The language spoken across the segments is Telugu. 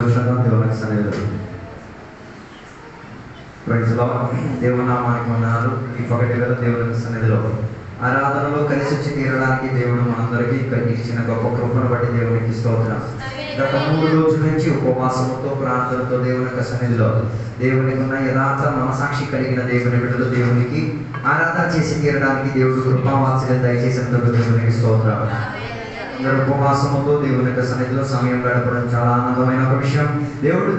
దేవునికి సన్నిధిలో ప్రైజ్ లార్డ్. దేవునామానికి వందనాలు. ఈ పగటి వేళ దేవునికి సన్నిధిలో ఆరాధనలో కలిసి వచ్చి తీరడానికి దేవుడు మనందరికీ ఇచ్చిన గొప్ప కృపను బట్టి దేవునికి స్తోత్రం. గత 3 రోజుల నుంచి ఉపవాసంతో ప్రార్థనతో దేవుని యొక్క సన్నిధిలో దేవునికి ఉన్న యథార్థ మనసాక్షి కలిగిన దేవుని బిడ్డలు దేవునికి ఆరాధన చేసి తీరడానికి దేవుడు కృపావాత్సల్యం దయచేసినందుకు దేవునికి స్తోత్రం. అందరూ ఉపవాసముతో దేవుని యొక్క సన్నిధిలో సమయం గడపడం చాలా ఆనందమైన ఒక విషయం. దేవుడు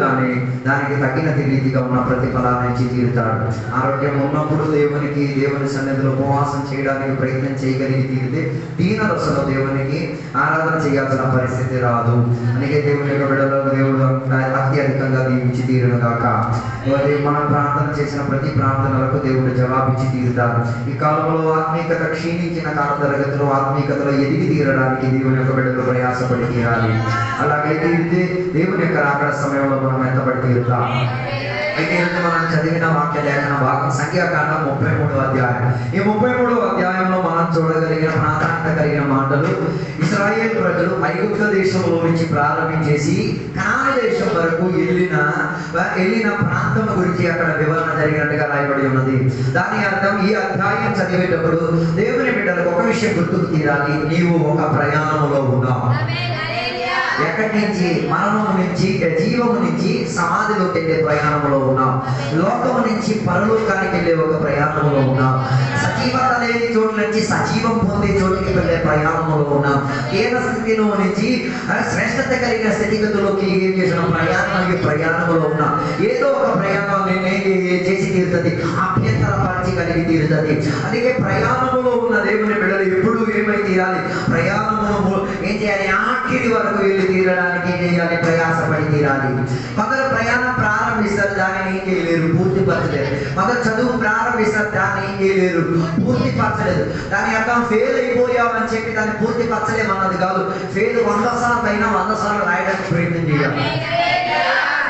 దానికి తగిన రీతిగా ఉన్న ప్రతిఫలాన్ని ఇచ్చి తీరుతాడు. ఆరోగ్యం ఉన్నప్పుడు దేవుని సన్నిధిలో ఉపవాసం చేయడానికి ప్రయత్నం చేయగలిగి తీరితే దీనదశలో దేవునికి ఆరాధన చేయాల్సిన పరిస్థితి రాదు. అందుకే దేవుని యొక్క బిడ్డలో దేవుడు అత్యధికంగా దీవించి తీరును కాక. మనం ప్రార్థన చేసిన ప్రతి ప్రార్థనలకు దేవుడు జవాబిచ్చి తీరుతాడు. ఈ కాలంలో ఆత్మీయత క్షీణించిన కాల తరగతిలో ఆత్మీయతలో ఎదిగి తీరడానికి దేవుని యొక్క బిడ్డలు ప్రయాసపడి తీరాలి. అలాగే తీరితే దేవుని యొక్క రాకడ సమయంలో మనం ఎంతబడి తీరుతాం. అయితే మనం చదివిన వాక్య లేఖన భాగం సంఖ్యాకాండం 33వ అధ్యాయం. ఈ 33వ అధ్యాయంలో మనం చూడగలిగిన ప్రాధాన్యత కలిగిన మాటలు, ఇశ్రాయేల్ ప్రజలు ఐగుప్త దేశంలో నుంచి ప్రారంభించేసి కనాను దేశం వరకు వెళ్ళిన ప్రాంతం గురించి అక్కడ వివరణ జరిగినట్టుగా రాయబడి ఉన్నది. దాని అర్థం ఈ అధ్యాయం చదివేటప్పుడు దేవుని బిడ్డలకు ఒక విషయం గుర్తుకు తీరాలి. నీవు ఒక ప్రయాణంలో ఉన్నావు. ఎక్కడి నుంచి? మరణము నుంచి జీవము నుంచి సమాధిలోకి వెళ్ళే ప్రయాణంలో ఉన్నాం. లోకము నుంచి పరలోకానికి వెళ్ళే ఒక ప్రయాణంలో ఉన్నాం. సజీవత లేని చోట్ల నుంచి సజీవం పొందే చోటికి వెళ్ళే ప్రయాణంలో ఉన్నాం. కేన స్థితిలో నుంచి శ్రేష్టత కలిగిన స్థితిగతుల్లోకి ఏం చేసిన ప్రయాణంలో ఉన్నాం. ఏదో ఒక ప్రయాణం చేసి తీరుతుంది, అభ్యంతరపరిచి కలిగి తీరుతుంది. అందుకే ప్రయాణంలో ఉన్న దేవుని బిడ్డలు ఎప్పుడు ఏమై తీరాలి? ప్రయాణము ఏం చేయాలి? ఆఖరి వరకు వెళ్ళి తీరడానికి ఏం చేయాలి? ప్రయాసపడి తీరాలి. కొందరు ప్రయాణం ప్రారంభిస్తారు, దానిని ఏం చేయలేరు, పూర్తిపరచలేరు. కొందరు చదువు ప్రారంభిస్తారు, దాన్ని ఏం చేయలేరు, పూర్తిపరచలేదు. దాని అర్థం ఫెయిల్ అయిపోయామని చెప్పి దాన్ని పూర్తిపరచలేమన్నది కాదు. ఫెయిల్ 100 సార్లు అయినా 100 సార్లు రాయడానికి ప్రయత్నం చేయాలి.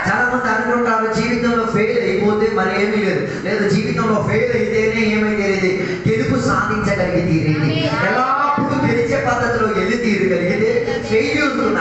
చాలా మంది అనుకుంటారు జీవితంలో ఫెయిల్ అయిపోతే మరి ఏమీ లేదు జీవితంలో ఫెయిల్ అయితేనే ఏమైతే గెలుపు సాధించగలిగి తీరేది. ఎల్లప్పుడూ గెలిచే పద్ధతిలో వెళ్ళి తీరగలిగితే ఫెయిల్యూర్ ఉన్న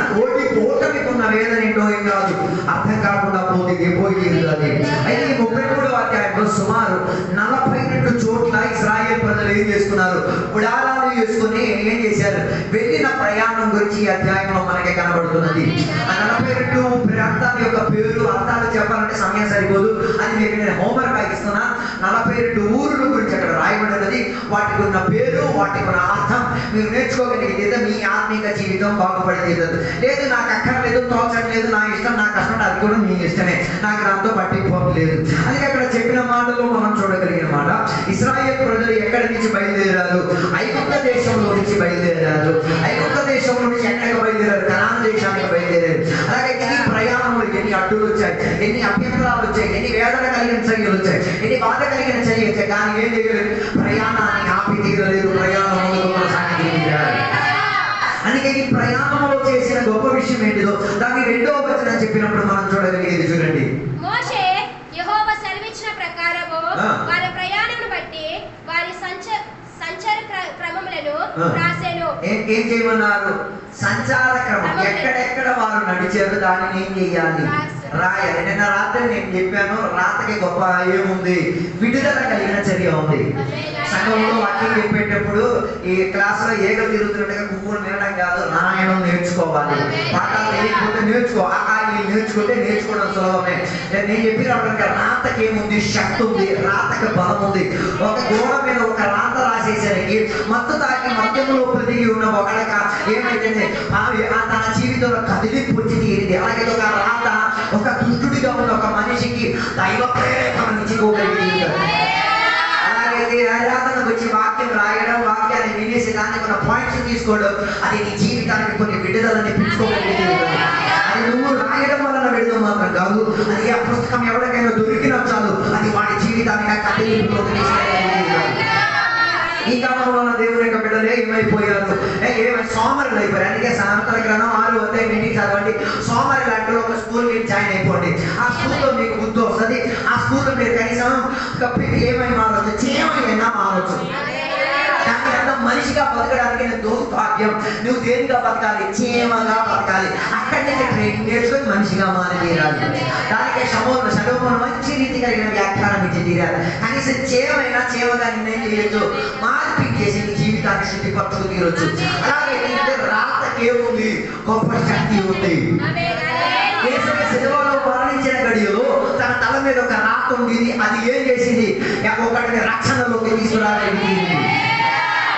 ఓటమికి ఉన్న వేదన ఏంటో ఏం కాదు, అర్థం కాకుండా పోతే పోయి తీరుతుంది. అయితే ఈ 33వ అధ్యాయంలో సుమారు 42 చోట్ల ఇశ్రాయేల్ ప్రజలు ఏం చేసుకున్నారు? గుడారాలు చేసుకుని ఏం చేశారు? వెళ్ళిన ప్రయాణం గురించి ఈ అధ్యాయంలో మనకి కనబడుతున్నది. ఆ 42 ప్రాంతాల యొక్క పేరు అర్థాలు చెప్పాలంటే సమయం సరిపోదు. అది మీకు నేను హోంవర్క్ ఇస్తున్నా. 42 ఊరుల గురించి అక్కడ రాయబడినది. వాటికి ఉన్న పేరు, వాటికి ఉన్న అర్థం మీరు నేర్చుకోగలిగితే మీ ఆత్మీయ జీవితం బాగుపడితేది. లేదు నాకు అక్కర్లేదు, తోచట్లేదు, నా ఇష్టం, నా కష్టం, అది కూడా మీ ఇష్టమే, నాకు దాంతో పట్టిపోలేదు. అది అక్కడ చెప్పిన మాటలో మనం చూడగలిగిన మాట, ఇశ్రాయేల్ ప్రజలు ఎక్కడి నుంచి బయలుదేరారు? ఐగుప్త దేశంలో నుంచి బయలుదేరారు. ఐగుప్త దేశంలో నుంచి ఎక్కడికి బయలుదేరారు? కనాను దేశానికి బయలుదేరారు. అలాగే ఈ ప్రయాణంలో ఎన్ని అడ్డులు వచ్చాయి, ఎన్ని అభ్యంతరాలు వచ్చాయి, ఎన్ని వేదన కలిగిన చర్యలు వచ్చాయి, ఎన్ని బాధ కలిగిన చర్య వచ్చాయి. కానీ ఏం చేయలేదు, ప్రయాణాన్ని ఆపి తీరలేదు, ప్రయాణంలో కొనసాగించారు. అందుకే ఈ ప్రయాణంలో చేసిన గొప్ప విషయం ఏంటిదో దాన్ని 2వ వచనం చెప్పినప్పుడు మనం చూడగలిగేది. చూడండి, మోషే యెహోవా సెలవిచ్చిన ప్రకారము వారి ప్రయాణమును బట్టి వారి సంచార క్రమములను రాసెను. ఏం చేయమన్నారు? సంచార క్రమం, ఎక్కడెక్కడ వారు నడిచారు దానిని ఏం చేయాలి? రాయాలి. నిన్న రాత్రి నేను చెప్పాను, రాతకి గొప్ప ఏముంది? విడుదల కలిగిన చర్య ఉంది. సంఘంలో వాక్యం చెప్పేటప్పుడు ఈ క్లాసులో ఏగలు తిరుగుతున్నట్టుగా పువ్వులు వినడం కాదు, రాయడం నేర్చుకోవాలి. పాఠాలు తెలియకపోతే నేర్చుకుంటే నేర్చుకోవడం సులభమే. నేను చెప్పినప్పుడు రాతకి ఏముంది? శక్తి ఉంది, రాతకి బలం ఉంది. ఒక గోడ మీద ఒక రాత రాసేసరికి మత్తు తాకి మద్యంలో ప్రతిగి ఉన్న ఒకడక ఏమైతే తన జీవితంలో కదిలింపు వచ్చి తీరింది. అలాగే ఒక రాత ఒక దుష్టుడిగా ఉన్న ఒక మనిషికి దైవ ప్రేరేపణ ఇచ్చుకోగలిగింది. అలాగే ఆరాధనకు వచ్చి వాక్యం రాయడం, వాక్యాన్ని వినేసి దానికి ఉన్న పాయింట్స్ తీసుకోవడం, అది నీ జీవితానికి కొన్ని విడుదలని పెంచుకోగలిగింది. అది నువ్వు రాయడం వలన విడుదల మాత్రం కాదు, అది ఆ పుస్తకం ఎవరికైనా దొరికినా చాలు, అది వాడి జీవితానికి కదిలింపులో ఈ కాలంలో దేవుని యొక్క బిడ్డలే ఏమైపోయారు? సోమరులు అయిపోయారు. అందుకే సామెతల గ్రంథం 6వ అధ్యాయం ఇంటికి చదవండి. సోమరులు అంటే ఒక స్కూల్ మీరు జాయిన్ అయిపోండి. ఆ స్కూల్లో మీకు బుద్ధి వస్తుంది. ఆ స్కూల్లో మీరు కనీసం ఏమై మారవచ్చు? చేయమైనా మారవచ్చు. దాని అర్థం మనిషి మనిషిగా బతకడానికి నేను దౌర్భాగ్యం. నువ్వు దేనిగా బతకాలి? చీమగా బతకాలి. అక్కడి నుంచి ట్రైనింగ్ నేర్చుకొని మనిషిగా మారి తీరాలి. దానికి సలోమోను మంచి రీతి కలిగిన వ్యాఖ్యానం ఇచ్చి తీరాలి. కనీసం చీమగా నేను చేయొచ్చు, మార్పించేసి నీ జీవితాన్ని శుద్ధిపరచుకు తీరొచ్చు. అలాగే రాతకి ఏముంది? గొప్ప శక్తి ఉంది. సిలువలో మరణించిన గడియలో తన తల మీద ఒక రాత ఉండేది. అది ఏం చేసింది? ఒకటిని రక్షణలోకి తీసుకురాలేదు.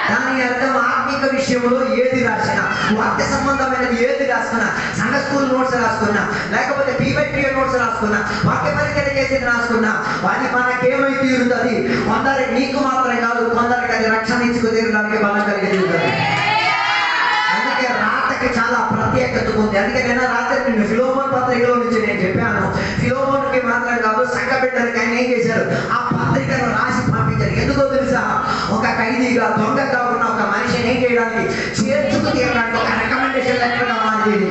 దాని అర్థం ఆత్మిక విషయంలో ఏది రాసినా, వాక్య సంబంధమైనది ఏది రాసుకున్నా, సంఘ స్కూల్ నోట్స్ రాసుకున్నా, లేకపోతే PYPA నోట్స్ రాసుకున్నా, వాక్య పరిచయం చేసేది రాసుకున్నా, వాటి మనకేమై తీరుతుంది? కొందరికి, నీకు మాత్రం కాదు, కొందరికి అది రక్షణ ఇచ్చుకు తీరడానికి బలం కలిగి తీరుతుంది. అందుకే రాతకి చాలా ప్రత్యేకత ఉంది. అందుకే నేను రాత్రి నిన్ను ఫిలోమోను పత్రికలో నుంచి నేను చెప్పాను, ఫిలోమోనుకి మాత్రం కాదు సంఘ బిడ్డలకి ఆయన ఏం చేశారు? ఆ పత్రికను రాసి పంపించారు. ఎందుకో తెలుసా? ఒక ఖైదీగా, దొంగగా ఉన్న ఒక మనిషిని ఏం చేయడానికి, చేర్చుకు తీయడానికి ఒక రికమెండేషన్ లెటర్గా మారింది.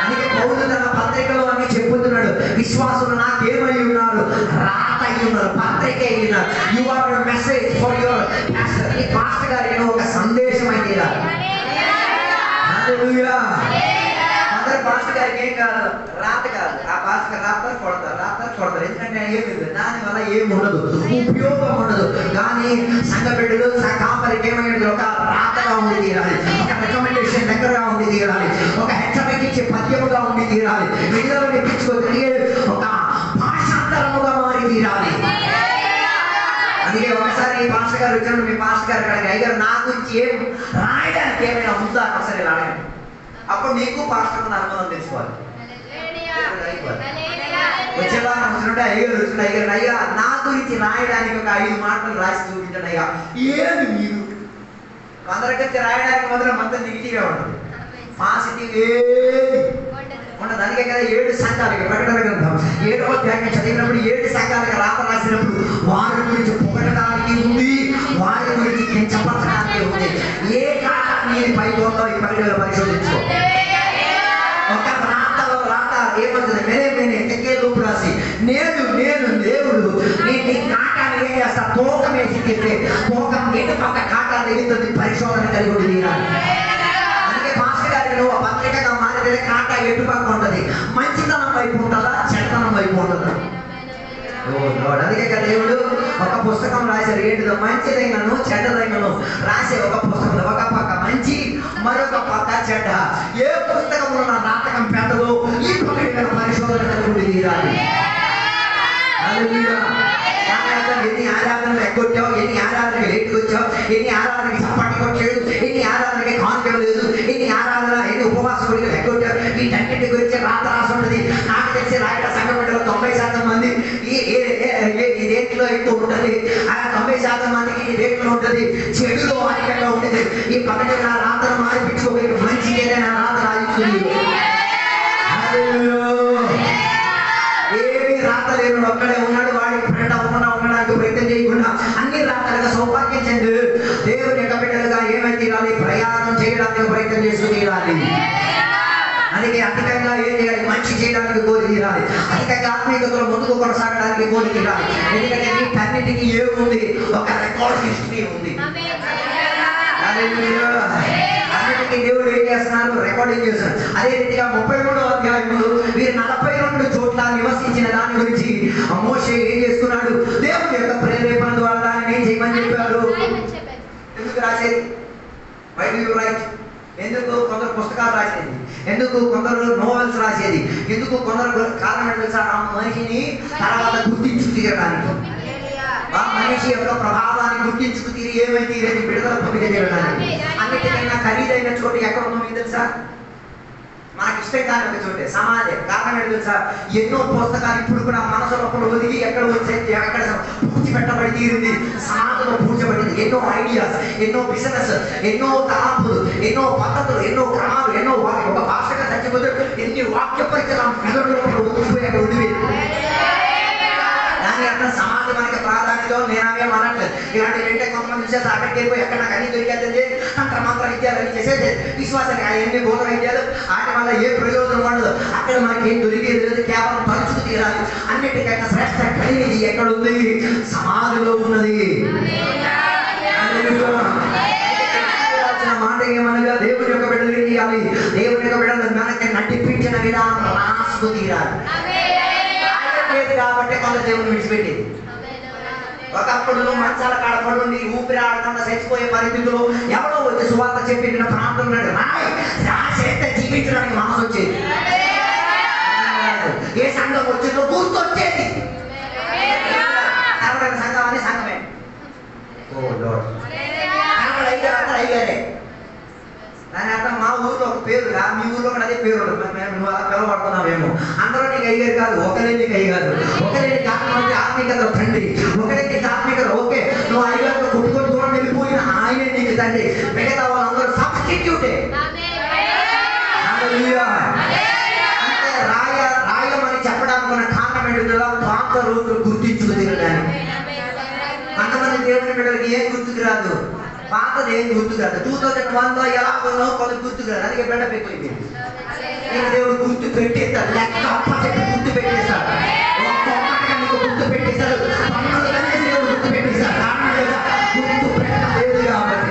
అందుకే పౌలు తన పత్రికలో అన్ని చెప్పుతున్నాడు, విశ్వాసులు నాకేమై ఉన్నారు? రాత అయి ఉన్నారు, పత్రిక అయి ఉన్నారు. You are a message for your pastor. ఈ పాస్టర్ గారికి ఒక సందేశం అయి తీరాలి. అందరు పాస్టర్ గారికి ఏం కాదు? రాత కాదు. ఆ పాస్టర్ రాస్తారు, కొడతారు. ఎందుకంటే ఏమి దానివల్ల ఏమి ఉండదు, ఉపయోగం ఉండదు. కానీ సంఘ బిడ్డలు కాపరికి ఏమైంది? ఒక రాతగా ఉండి తీరాలి, ఒక రికమెండేషన్ లెటర్గా ఉండి తీరాలి, ఒక హెచ్చరిక ఇచ్చే పద్యముగా ఉండి తీరాలి, విడుదల తెప్పించుకొని ఒక భాషాంతరముగా మారి తీరాలి. అందుకే ఒకసారి ఈ పాస్టర్ గారు వచ్చినప్పుడు మీ పాస్టర్ గారు అడిగారు, అయ్యారు నా గురించి ఏం రాయడానికి ఏమైనా ఉందా ఒకసారి రాయండి. అప్పుడు నీకు పాస్టర్ అనుభవం తెలుసుకోవాలి. వచ్చేవారం వచ్చినట్టు అయ్యా నా గురించి రాయడానికి ఒక 5 మాటలు రాసి చూపించండి అయ్యా. ఏమి మీరు అందరికీ రాయడానికి మాత్రం మొత్తం నెగిటివ్గా ఉంటుంది, పాజిటివ్ ఏది ఉండదు. అందుకే కదా 7 సంఘాలకి ప్రకటన గ్రంథం 7వ అధ్యాయం చదివినప్పుడు 7 సంఘాలకి రాత రాసినప్పుడు వారి గురించి పొగడడానికి ఉంది, వారి గురించి కించపరచడానికి ఉంది. ఏ కారణం నేను పైకి ఉందో ఈ పరిశోధించుకో. ఒక రాతలో రాత ఏమవుతుంది? మేనే ఎక్కే లోపు రాసి నేను దేవుడు నీ కాటాన్ని ఏం చేస్తా? తోకం వేసి తీస్తే తోకం ఎటు పక్క కాటాన్ని ఎగుతుంది. పరిశోధన కలిగి ఉంది. అందుకే మాస్టర్ గారికి నువ్వు పత్రికగా మారితే కాటా ఎటు పక్క ఉంటుంది? మంచితనం వైపు ఉంటుందా, చెడ్డతనం వైపు ఉంటుందా? అందుకే కదా దేవుడు ఒక పుస్తకం రాశారు. ఏంటిదో? మంచిదైనను చెడ్డదైనను రాసే ఒక పుస్తకం. ఒక పక్క మంచి, మరొక పక్క చెడ్డ. ఏ పుస్తకంలో నా నాటకం పెద్దదో ఈ పక్కన పరిశోధన కలిగి తీరాలి. ఎన్ని ఆరాధనలు ఎగ్గొట్టావు, ఎన్ని ఆరాధనకి లేట్కి వచ్చావు, ఎన్ని ఆరాధనకి చప్పటి కొట్టాడు, ఎన్ని ఆరాధనకి కాన్ఫిడం లేదు, ఎన్ని ఉపవాసకుడికి ఎగ్గొట్టావు, వీటన్నింటి గురించి రాత రాసి ఉంటుంది. నాకు తెలిసి రాయట సంఘ బిడ్డలో 90% మంది ఈ రేట్లో ఎక్కువ ఉంటుంది, ఆ 90% మందికి ఈ రేట్లో ఉంటుంది, చెడులో అధికంగా ఉంటుంది. ఈ పక్కన నా రాతను మార్పించుకోవాలి, మంచి ఏదైనా రాత రాయించుకుంది. ఏమీ రాత లేను ఒక్కడే ఉన్నాడు, వాడికి ఫ్రెండ్ అవ్వకుండా ఉండడానికి ప్రయత్నం చేయకుండా అన్ని రాతలుగా సౌభాగ్యం చెందు దేవుని యొక్క బిడ్డలుగా ఏమై తీరాలి? ప్రయాణం చేయడానికి ప్రయత్నం చేస్తూ తీరాలి. అందుకే అధికంగా ఏం చేయాలి? మంచి చేయడానికి కోరి తీరాలి. అధికంగా ఆత్మీయతలో ముందుకు కొనసాగడానికి కోరి తీరాలి. ఎందుకంటే వీటన్నిటికీ ఏముంది? ఒక రికార్డ్ హిస్టరీ ఉంది. అన్నిటికీ దేవుడు ఏం చేస్తున్నారు? రికార్డింగ్ చేస్తున్నారు. అదే రీతిగా 33వ అధ్యాయంలో వీరు 42 చోట్ల నివసించిన దాని గురించి మోషే ఏం చేసుకున్నాడు? దేవుని యొక్క ప్రేరేపణ ద్వారా దాన్ని ఏం చేయమని చెప్పారు? ఎందుకు రాసేది? Why do you write? ఎందుకు కొందరు పుస్తకాలు రాసేది? ఎందుకు కొందరు నోవెల్స్ రాసేది? ఎందుకు కొందరు కారణం తెలుసా? ఆ మనిషిని తర్వాత గుర్తించు తీయడానికి, ఆ మనిషి యొక్క ప్రభావాన్ని గుర్తించుకు తీరి ఏమై తీరేది? విడుదల పొందిక చేయడానికి. అన్నిటికైనా ఖరీదైన చోటు ఎక్కడ ఉందో మీకు తెలుసా? మనకి ఇష్టం కాని ఒక చోటే సమాజం. కారణం ఏంటి తెలుసా? ఎన్నో పుస్తకాలు ఇప్పుడు కూడా మనసు లోపల ఒదిగి ఎక్కడ వచ్చేది, ఎక్కడ పూడ్చిపెట్టబడి తీరింది, సమాజంలో పూడ్చబడింది. ఎన్నో ఐడియాస్, ఎన్నో బిజినెస్, ఎన్నో తలంపులు, ఎన్నో పద్ధతులు, ఎన్నో క్రమాలు, ఎన్నో ఒక భాషగా చచ్చిపోతే ఎన్ని వాక్య పరిచయం మెదడు లోపల ఒదిగిపోయి అక్కడ ఉండిపోయింది. దాని అర్థం సమాజం మనకి ప్రాధాన్యత. నేను అవేం అనట్లేదు. ఇలాంటి వెంటే కొంతమంది విషయాలు అక్కడికి వెళ్ళిపోయి ఎక్కడ నాకు అన్ని దొరికేది అంత మాత్రం విద్యాలు అన్ని చేసేది విశ్వాసానికి ఎన్ని బోధ విద్యాలు వాటి వల్ల ఏ ప్రయోజనం ఉండదు. అక్కడ మనకి ఏం దొరికేది లేదు, కేవలం తలుచుకు తీరాలి. అన్నిటికైనా శ్రేష్ట ఖరీదు ఎక్కడ ఉంది? సమాధిలో ఉన్నది. విధానం రాసుకు తీరాలి. లేదు కాబట్టి కొంత దేవుని విడిచిపెట్టేది. ఒకప్పుడు నువ్వు మంచాల కాడ పడుండి ఊపిరి ఆడకుండా చచ్చిపోయే పరిస్థితుల్లో ఎవరో వచ్చి సువార్త చెప్పి నిన్న ప్రాంతంలో రాసేస్తే జీవించడానికి మనసు వచ్చేది. ఏ సంఘం వచ్చిందో గుర్తొచ్చేది. ఎవరైనా సంఘం అని సంఘమే. ఓ లార్డ్, అయ్యారే దాని అర్థం మా ఊర్లో ఒక పేరుగా మీ ఊర్లో కూడా అదే పేరు ఉంటుంది. నువ్వు అలా పిలవబడుతున్నావేమో. అందరూ నీకు అయ్యారు కాదు, ఒకరే నీకు అయ్యారు. ఒకరే నీకు ఆత్మీయత తండ్రి, ఒకరే నీకు ఆత్మీయత. ఓకే, నువ్వు అయ్యారు కొట్టుకొని దూరం వెళ్ళిపోయిన ఆయనే నీకు తండ్రి. మిగతా వాళ్ళందరూ సబ్స్టిట్యూటే. అంటే రాయమని చెప్పడానికి ఉన్న కారణం ఏంటో పాత రోజులు గుర్తించుకు తినడానికి. కొంతమంది దేవుని బిడ్డలకి ఏం గుర్తుకు రాదు, పాతది ఏం గుర్తుకు రాదు. 2001లో ఎలా ఉన్నావు కొంత గుర్తుకు రాదు. అందుకే బిడ్డ పెట్టుకుంది. నీకు దేవుడు గుర్తు పెట్టేస్తాడు, లెక్క అప్పచెప్పి గుర్తు పెట్టేస్తాడు. ఒక్కొక్కటిగా నీకు గుర్తు పెట్టేస్తాడు. పన్నులు కలిసి దేవుడు గుర్తు పెట్టేస్తాడు. గుర్తు పెట్టలేదు కాబట్టి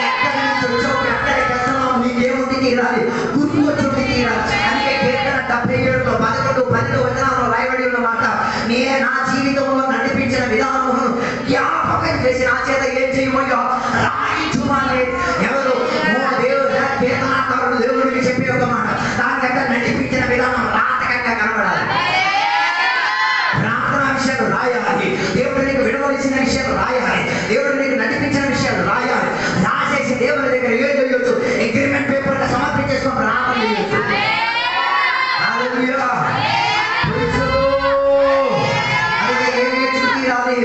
ఎక్కడి నుంచి వచ్చావు, ఎక్కడికి వెళ్తున్నావు, నీకేముంది తీరాలి, గుర్తు వచ్చి తీరాలి. అందుకే కీర్తన 77లో 11, 12 వచనాల్లో రాయబడి ఉన్న మాట, నే నా జీవితంలో నడిపించిన విధానమును జ్ఞాపకం చేసి నా చేత ఏం చేయమయ్యో రాయించుమాలి. ఎవరు కీర్తనాకారుడు దేవుడికి చెప్పే ఒక మాట, దానికంటే నడిపించిన విధానం రాతకంగా కనబడాలి. ప్రార్థన విషయాలు రాయాలి, దేవుడు నీకు విడవలసిన విషయాలు రాయాలి, దేవుడు నీకు నడిపించిన విషయాలు రాయాలి. రాసేసి దేవుని దగ్గర ఏం చేయొచ్చు, అగ్రిమెంట్ పేపర్ సమర్పించేసుకొని ప్రార్థన చేయొచ్చు.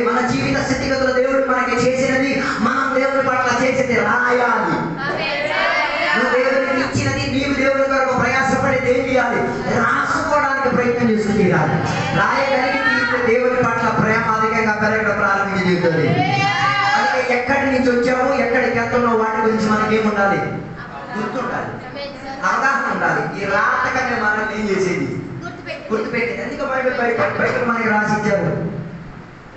మన జీవిత స్థితిగతుల దేవుడు మనకి చేసినది, మనం దేవుని పట్ల చేసేది రాయాలి. నువ్వు దేవుడికి ఇచ్చినది, నీవు దేవుడి కొరకు ప్రయాసపడేది ఏం చేయాలి, రాసుకోవడానికి ప్రయత్నం చేస్తూ తీరాలి. రాయగలిగి తీరితే దేవుని పట్ల ప్రేమ అధికంగా పెరగడం ప్రారంభించుతుంది. అందుకే ఎక్కడి నుంచి వచ్చామో ఎక్కడికి వెళ్తున్నావు వాటి గురించి మనకి ఏముండాలి, గుర్తుండాలి, అవగాహన ఉండాలి. ఈ రాతకమే మనం ఏం చేసేది, గుర్తుపెట్టేది. ఎందుకు బైబిల్ మనకి రాసి ఇచ్చారు,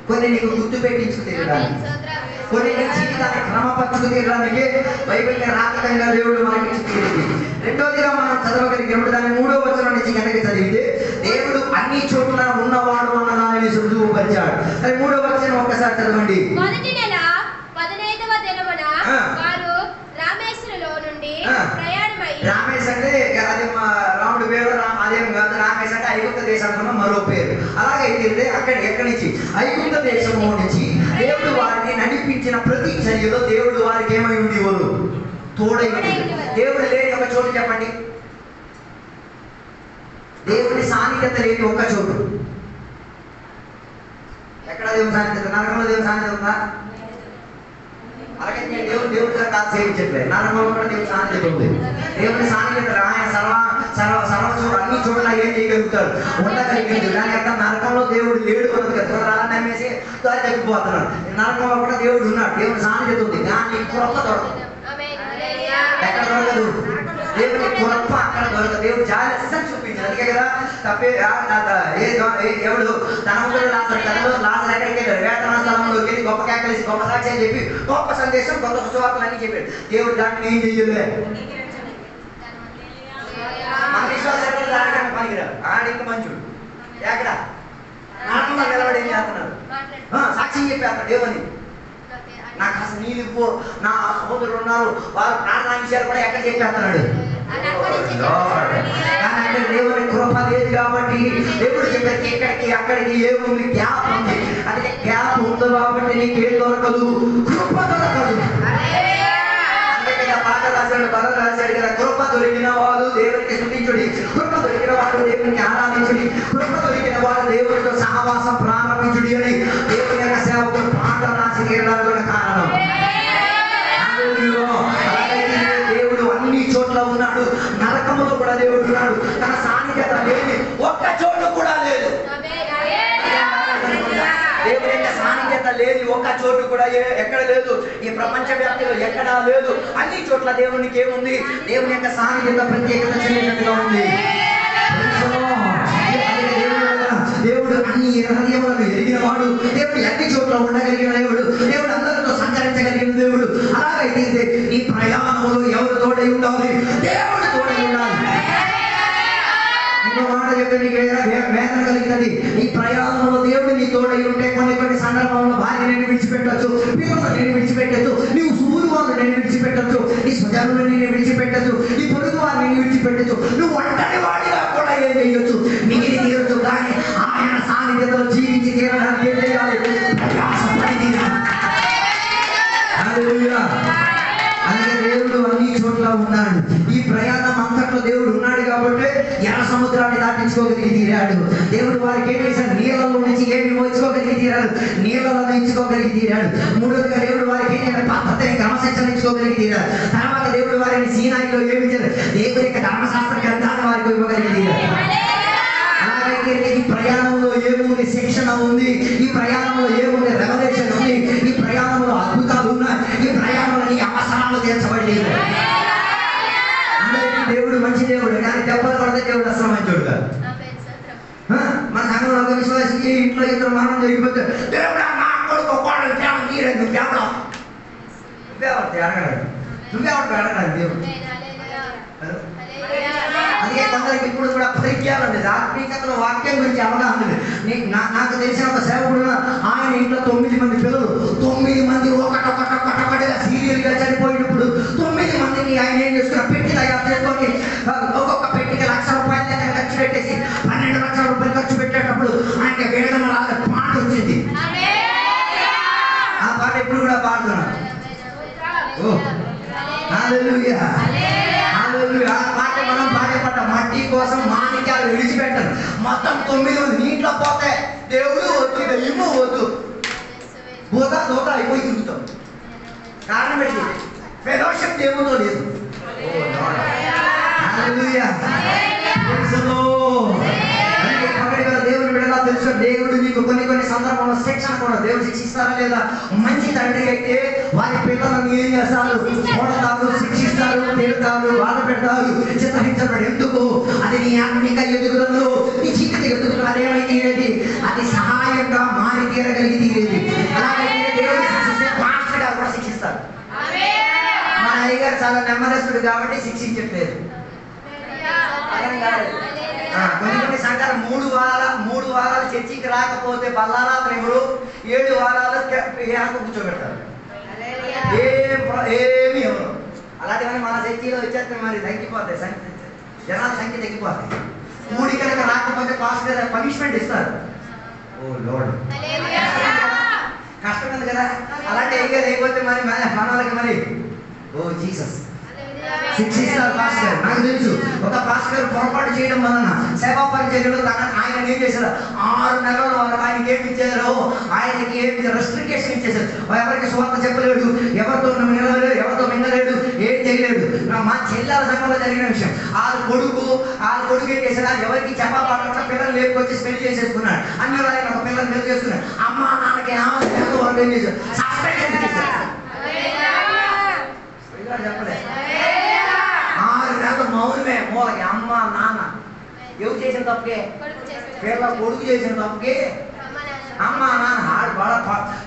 కొన్ని నీకు గుర్తు పెట్టించుకు తిరగడానికి, కొన్ని నీ జీవితాన్ని క్రమపరచుకు తీరడానికి బైబిల్ని రాతకంగా దేవుడు మనకి ఇచ్చి. రెండోదిగా మనం చదవగలిగినప్పుడు దాన్ని 3వ వచనం నుంచి కనుక చదివితే, దేవుడు అన్ని చోట్ల ఉన్నవాడు అన్న దానిని రుజువుపరిచాడు. అది 3వ వచనం ఒక్కసారి చదవండి. మొదటి నెల 15వ దినమున వారు రామేశ్వరంలో నుండి ప్రయాణమై, రామేశ్ అంటే అది రాముడి పేరు, అదేం కాదు. రామేశ్ అంటే ఐగుప్త దేశంలో మరో పేరు. అలాగైతే ఎక్కడి నుంచి ఐగుప్త దేశము నుంచి దేవుడు వారిని నడిపించిన ప్రతి చర్యలో దేవుడు వారికి ఏమై ఉండేవారు, తోడై ఉండేవారు. దేవుడు లేని ఒక చోటు చెప్పండి, దేవుడి సాన్నిధ్యత లేని ఒక్క చోటు. ఎక్కడ దేవుని సాన్నిధ్యత? నరకంలో దేవుని సాన్నిధ్యత ఉందా? అలాగే దేవుడి గారు కాదు సేవించట్లేదు. నరకంలో కూడా దేవుని సాన్నిధ్యత ఉంది. దేవుని సాన్నిధ్యత ఆయన సర్వచోట అన్ని చోట్ల ఏం చేయగలుగుతాడు, ఉండగలిగింది. దాని అర్థం నరకంలో దేవుడు లేడు అన్నది కదా. అలా నమ్మేసి దారి తగ్గిపోతున్నాడు. నరకంలో కూడా దేవుడు ఉన్నాడు, దేవుని సాన్నిధ్యత ఉంది. కానీ కృప దొరకదు. ఎక్కడ దొరకదు? దేవుని కృప అక్కడ దొరకదు. దేవుడు జాగ్రత్త చూపించాడు. అందుకే కదా ఎవడు తన లాజరు ఎక్కడికి వెళ్ళాడు, వేతన స్థలంలోకి వెళ్ళి గొప్ప కేకలేసి గొప్ప సాక్షి అని చెప్పి గొప్ప సందేశం, గొప్ప సువార్తలు అన్ని చెప్పాడు. దేవుడు దాన్ని ఏం చెయ్యలే. మన విశ్వాసం దానికన్నా పనికిరాడు. ఆడింక మంచుడు ఎక్కడ నాటంలో నిలబడి ఏం చేస్తున్నాడు, సాక్షి చెప్పారు దేవుని. నాకు అసలు నీళ్ళు పో, నా సోదరులు ఉన్నారు, వారు ప్రార్థన విషయాలు కూడా ఎక్కడ చెప్పేస్తున్నాడు. కానీ దేవుని కృప లేదు కాబట్టి దేవుడు చెప్పేది ఎక్కడికి అక్కడికి ఏముంది, గ్యాప్ ఉంది. అందుకే గ్యాప్ ఉంది కాబట్టి నీకేం దొరకదు, కృప దొరకదు. అందుకే పాట రాశాడు, బలం రాశాడు కదా, కృప దొరికిన వాడు దేవునికి స్తుతించుడి, కృప దొరికిన వాడు దేవునికి ఆరాధించుడి, కృప దొరికిన వాడు దేవునితో సహవాసం ప్రారంభించుడి అని దేవుని యొక్క సేవకుడు పాట రాసి తీరడానికి కారణం. దేవుడు అన్ని చోట్ల ఉన్నాడు. నరకములో కూడా దేవుడు ఉన్నాడు. తన సాన్నిధ్యత లేని ఒక్క చోటు కూడా లేదు. దేవుని యొక్క సాన్నిధ్యత లేని ఒక్క చోటు కూడా ఎక్కడ లేదు. ఈ ప్రపంచ వ్యాప్తిలో ఎక్కడా లేదు. అన్ని చోట్ల దేవునికి ఏముంది, దేవుని యొక్క సాన్నిధ్యత ప్రత్యేకత చెందినట్టుగా ఉంది. దేవుడు అన్ని హృదయములను ఎరిగిన వాడు, దేవుడు అన్ని చోట్ల ఉండగలిగిన దేవుడు, దేవుడు అందరితో సంచరించగలిగిన దేవుడు. అలాగైతే నీ ప్రయాణంలో ఎవరు తోడై ఉండాలి, దేవుడు తోడై ఉండాలి. ఇంకో మాట చెప్తే నీకు వేదన కలుగుతుంది. ఈ ప్రయాణంలో దేవుడు నీ తోడై ఉంటే కొన్ని సందర్భంలో భార్య నేను విడిచిపెట్టచ్చు, పిల్లలు నేను విడిచిపెట్టచ్చు, నీవు సూరు వాళ్ళు నేను విడిచిపెట్టచ్చు, నీ స్వజనులు నేను విడిచిపెట్టచ్చు, నీ పొరుగు వారిని నేను విడిచిపెట్టచ్చు, నువ్వు ఒంటరి వాడిగా కూడా ఏం చేయొచ్చు, మిగిలి తీరచ్చు. కానీ ఆయన సాన్నిధ్యంలో జీవించి తీరడానికి ఏం చేయాలి? ప్రయాసపడి తీరాలి. హల్లెలూయా. అందుకే దేవుడు అన్ని చోట్ల ఉన్నాడు. ఈ ప్రయాణం అంతట్లో దేవుడు ఉన్నాడు కాబట్టి ఎర్ర సముద్రాన్ని దాటించుకోగలిగి తీరాడు. దేవుడు వారికి ఏం చేశాడు? నీళ్ళలో నుంచి ఏమి మోయించుకోగలిగి తీరాడు, నీళ్ళలో ఇచ్చుకోగలిగి తీరాడు. మూడోదిగా దేవుడు వారికి ఏం చేయాలి? పద్ధతిని క్రమశిక్షణించుకోగలిగి తీరాడు. తర్వాత దేవుడు వారిని సీనాయిలో ఏమి చేయాలి? దేవుడి యొక్క ధర్మశాస్త్ర గ్రంథాన్ని వారికి ఇవ్వగలిగి తీరాడు. అలాగైతే ఈ ప్రయాణంలో ఏముంది? శిక్షణ ఉంది. ఈ ప్రయాణంలో ఏముంది? రెవల్యూషన్ ఉంది. ఈ ప్రయాణంలో అద్భుతాలు ఉన్నాయి. ఈ ప్రయాణంలో నీ అవసరాలు తీర్చబడలేదు. అందరికీ దేవుడు మంచి దేవుడు, కానీ దెబ్బలు పడితే దేవుడు అసలు మంచోడు కాదు. మన సంఘంలో ఒక విశ్వాసి ఇంట్లో ఇద్దరు మరణం జరిగిపోతే దేవుడా నా కొడుకు ఒక్కడు నీరే నువ్వెవడో నువ్వెవడు అడగడానికి దేవుడు. అందుకే కొందరికి ఇప్పుడు కూడా పరిజ్ఞానం లేదు, ఆత్మీయతలో వాక్యం గురించి అవగాహన లేదు. నాకు తెలిసిన ఒక సేవకుడు, ఆయన ఇంట్లో 9 మంది పిల్లలు, 9 మంది ఒకటొకటిగా సీరియల్గా చనిపోయినప్పుడు 9 మందిని ఆయన ఏం చేసుకున్న పెట్టి తయారు చేసుకొని ఒక్కొక్క పెట్టికి ₹1,00,000 ఖర్చు పెట్టేసి 12 లక్షల రూపాయలు ఖర్చు పెట్టేటప్పుడు ఆయనకి వేదన రాగా పాట వచ్చింది. ఆ పాట ఎప్పుడు కూడా పాడుతున్నాను. హల్లెలూయా. హల్లెలూయా. ఆ పాట మనం పాడేపడ్డ మట్టి కోసం మాణిక్యాలు విడిచిపెట్టారు. మొత్తం 9 మంది నీటిలో పోతే దేవుడు వద్దు, దయ్యము వద్దు, దూత అయిపోయి తిరుగుతాం. కారణం ఏంటి? ఫెలోషిప్ దేవుడితో లేదు. హల్లెలూయా. దేవుని బిడ్డలా తెలుసు, దేవుడు నీకు కొన్ని సందర్భంలో శిక్షణ కూడా దేవుడు శిక్షిస్తారా లేదా? మంచి తండ్రి అయితే వారి పిల్లలను ఏం చేస్తారు? కొడతారు, శిక్షిస్తారు, తిడతారు, బాధ పెడతారు, చిత్రహించబడి. ఎందుకు? అది నీ ఆత్మిక ఎదుగుదలలో, నీ జీవిత ఎదుగుదల అదేమై తీరేది? అది సహాయంగా మారి తీరగలిగి తీరేది. అలాగైతే దేవుడు శిక్షిస్తే పాస్టర్ గారు కూడా శిక్షిస్తారు. మన అయ్యగారు చాలా నెమ్మదస్తుడు కాబట్టి శిక్షించట్లేదు. కొన్ని సంఘాలు 3 వారాలు చర్చికి రాకపోతే బల్లారాత్రి 7 వారాలు కూర్చోబెడతారు. ఏమి ఎవరు అలాంటివన్నీ మన చర్చిలో వచ్చేస్తే మరి తగ్గిపోతాయి, జనాల సంఖ్య తగ్గిపోతాయి. 3 కనుక రాకపోతే పాస్టర్ పనిష్మెంట్ ఇస్తారు. ఓ లోడ్, కష్టం ఉంది కదా. అలాంటి అయ్యేది అయిపోతే మరి మన వాళ్ళకి మరి ఓ జీసస్ శిక్షిస్తారు పాస్టర్. నాకు తెలుసు ఒక పాస్టర్ పొరపాటు చేయడం వలన సేవా పరిచర్యలో ఆయన ఏం చేశారు? 6 నెలల వరకు ఆయనకి ఏమి ఇచ్చారు? ఆయనకి ఏమి రెస్ట్రిక్షన్ ఇచ్చేసారు. ఎవరికి స్వార్థ చెప్పలేడు, ఎవరితో నిలవలేడు, ఎవరితో మింగలేడు, ఏం చేయలేడు. మా చెల్లెల సంఘంలో జరిగిన విషయం, వాళ్ళ కొడుకు ఏం చేశారు? ఎవరికి చెప్పకుండా పిల్లలు లేపుకొచ్చి స్పెల్ చేసేసుకున్నాడు. అన్ని వాళ్ళకి ఒక పిల్లలు మెలు చేసుకున్నాడు. అమ్మ నాన్నకి వాళ్ళు ఏం చేశారు? సస్పెన్షన్ చేశారు. చెప్పలేదు. 6 నెలలు మౌనమే. మూలకి అమ్మ నాన్న ఎవరు చేసిన తప్పుకే? పిల్ల కొడుకు చేసిన తప్పుకే అమ్మ నాన్న ఆడు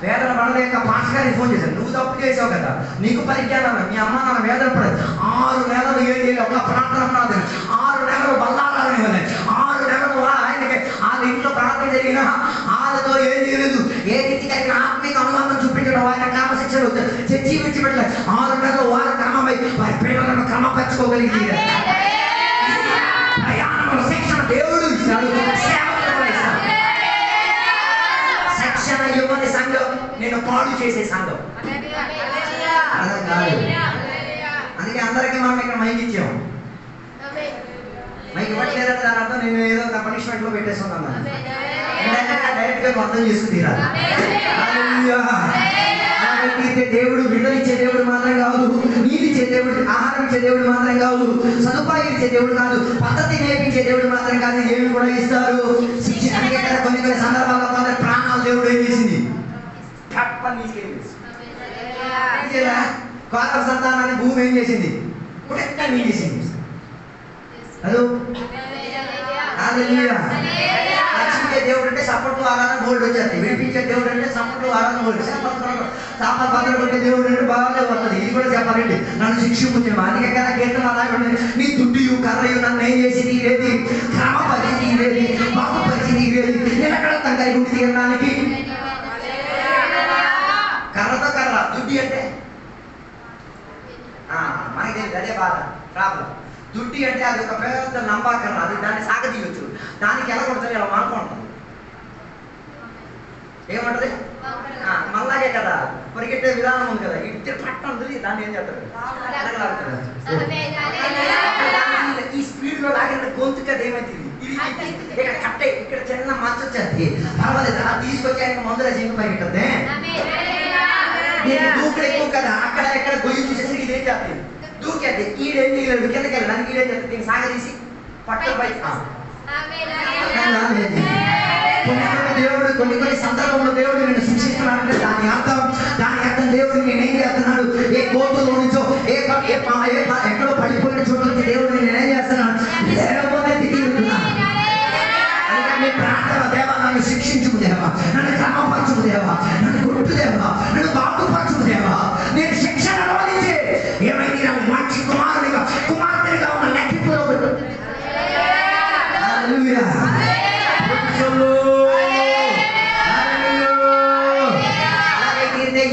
వేదన పడలేక పాస్టర్ గారికి ఫోన్ చేశాను. నువ్వు తప్పు చేసావు కదా, నీకు పరిజ్ఞానం, మీ అమ్మ నాన్న వేదన పడదు. 6 నెలలు ఏం చేయాలి? ఒక ప్రార్థన ప్రార్థన, 6 నెలలు బల్లారాలని ఇవ్వలేదు. 6 నెలలు ఆయనకి వాళ్ళ ఇంట్లో ప్రార్థన జరిగిన వాళ్ళతో ఏం చేయలేదు. ఏ రీతి కలిగిన ఆత్మీయ అనుబంధం చూపించడం ఆయన క్రమశిక్షణ చర్చి విడిచిపెట్టలేదు. 6 నెలలు వారు క్రమమై వారి ప్రేమలను క్రమపరచుకోగలిగి ప్రయాణంలో శిక్షణ దేవుడు ఇస్తాడు, సేవకులు ఇస్తాడు. శిక్షణ ఇవ్వని సంఘం నేను పాడు చేసే సంఘం. అందుకే అందరికీ మనం ఇక్కడ మైక్ ఇచ్చాము. మైక్ ఇవ్వట్లేదంటే దాని అర్థం నేను ఏదో ఒక పనిష్మెంట్ లో పెట్టేస్తున్నాను. డైరెక్ట్ గా అర్థం చేసుకుని దేవుడు విడుదలిచ్చే దేవుడు మాత్రం కాదు, నీళ్ళిచ్చే దేవుడు, ఆహారం ఇచ్చే దేవుడు మాత్రం కాదు, సదుపాయం ఇచ్చే దేవుడు కాదు, పద్ధతి నేర్పించే దేవుడు మాత్రం కాదు, ఏమి కూడా ఇస్తారు. అందుకే కదా కొన్ని సందర్భాల్లో కొందరు ప్రాణాలు దేవుడు ఏం చేసింది? కోర సంతానాన్ని భూమి ఏం చేసింది? పుట్టెక్క చేసింది. హలో, రక్షించే దేవుడు అంటే సపోర్ట్లు ఆరాధన గోల్డ్ వచ్చేది. విడిపించే దేవుడు అంటే సపోర్ట్లు ఆరాధన గోల్డ్. సాపా పత్రం కొట్టే దేవుడు అంటే బాగానే వస్తుంది. ఇది కూడా చెప్పాలండి, నన్ను శిక్షించిన అందుకే కదా కీర్తన అలాగే నీ దుడ్డియు కర్రయు నన్ను ఏం చేసి తీరేది? క్రమపరిచి తీరేది, బాగుపరిచి తీరేది. నేను ఎక్కడ తండ్రి గుడి తీరడానికి కర్రతో కర్ర, దుడ్డి అంటే మనకి తెలియదు, అదే బాధ ప్రాబ్లం. దుడ్డి అంటే అది ఒక పెద్ద లంబా కర్ర, అది దాన్ని సాగదీయొచ్చు. దానికి ఎలా కొడుతుంది, ఇలా మానుకుంటుంది. ఏమంటది? మళ్ళాగే కదా పరిగెట్టే విధానం ఉంది కదా, ఇటు పట్టం ఉంది, దాన్ని ఏం చేస్తారు, ఈ స్పీడ్ లో లాగిన గొంతుకు అది ఏమైంది, ఇక్కడ కట్టే, ఇక్కడ చిన్న మచ్చ వచ్చేది, పర్వాలేదు అలా తీసుకొచ్చి ఆయన మందుల జింక పరిగెట్టద్దే. దూకుడు ఎక్కువ కదా, అక్కడ ఎక్కడ గొయ్యి చూసేసరికి ఇదేం చేస్తుంది, దూకేది. ఈడేం తీయలేదు, కిందకి వెళ్ళి దానికి ఈడేం చేస్తుంది, దీన్ని సాగదీసి పట్ట బయట. దేవుడు కొన్ని సందర్భంలో దేవుడు నేను శిక్షిస్తున్నాడంటే దాని అర్థం దేవుడు నేనేం చేస్తున్నాడు, ఏ కోతులో నుంచో ఎక్కడో పడిపోయిన చోటు నుంచి దేవుడు నేనేం చేస్తున్నాడు, లేకపోతే తిరుగుతున్నాను. అందుకని ప్రార్థన, దేవా నన్ను శిక్షించుకు దేవా, నన్ను క్రమపరచుకు దేవా, నన్ను కొట్టు దేవా, నన్ను బాగుపరచుకు దేవా, నేను శిక్షణ అనువదించి ఏమైంది నాకు మంచి కుమార్తెగా ఉన్న లెక్కింపులో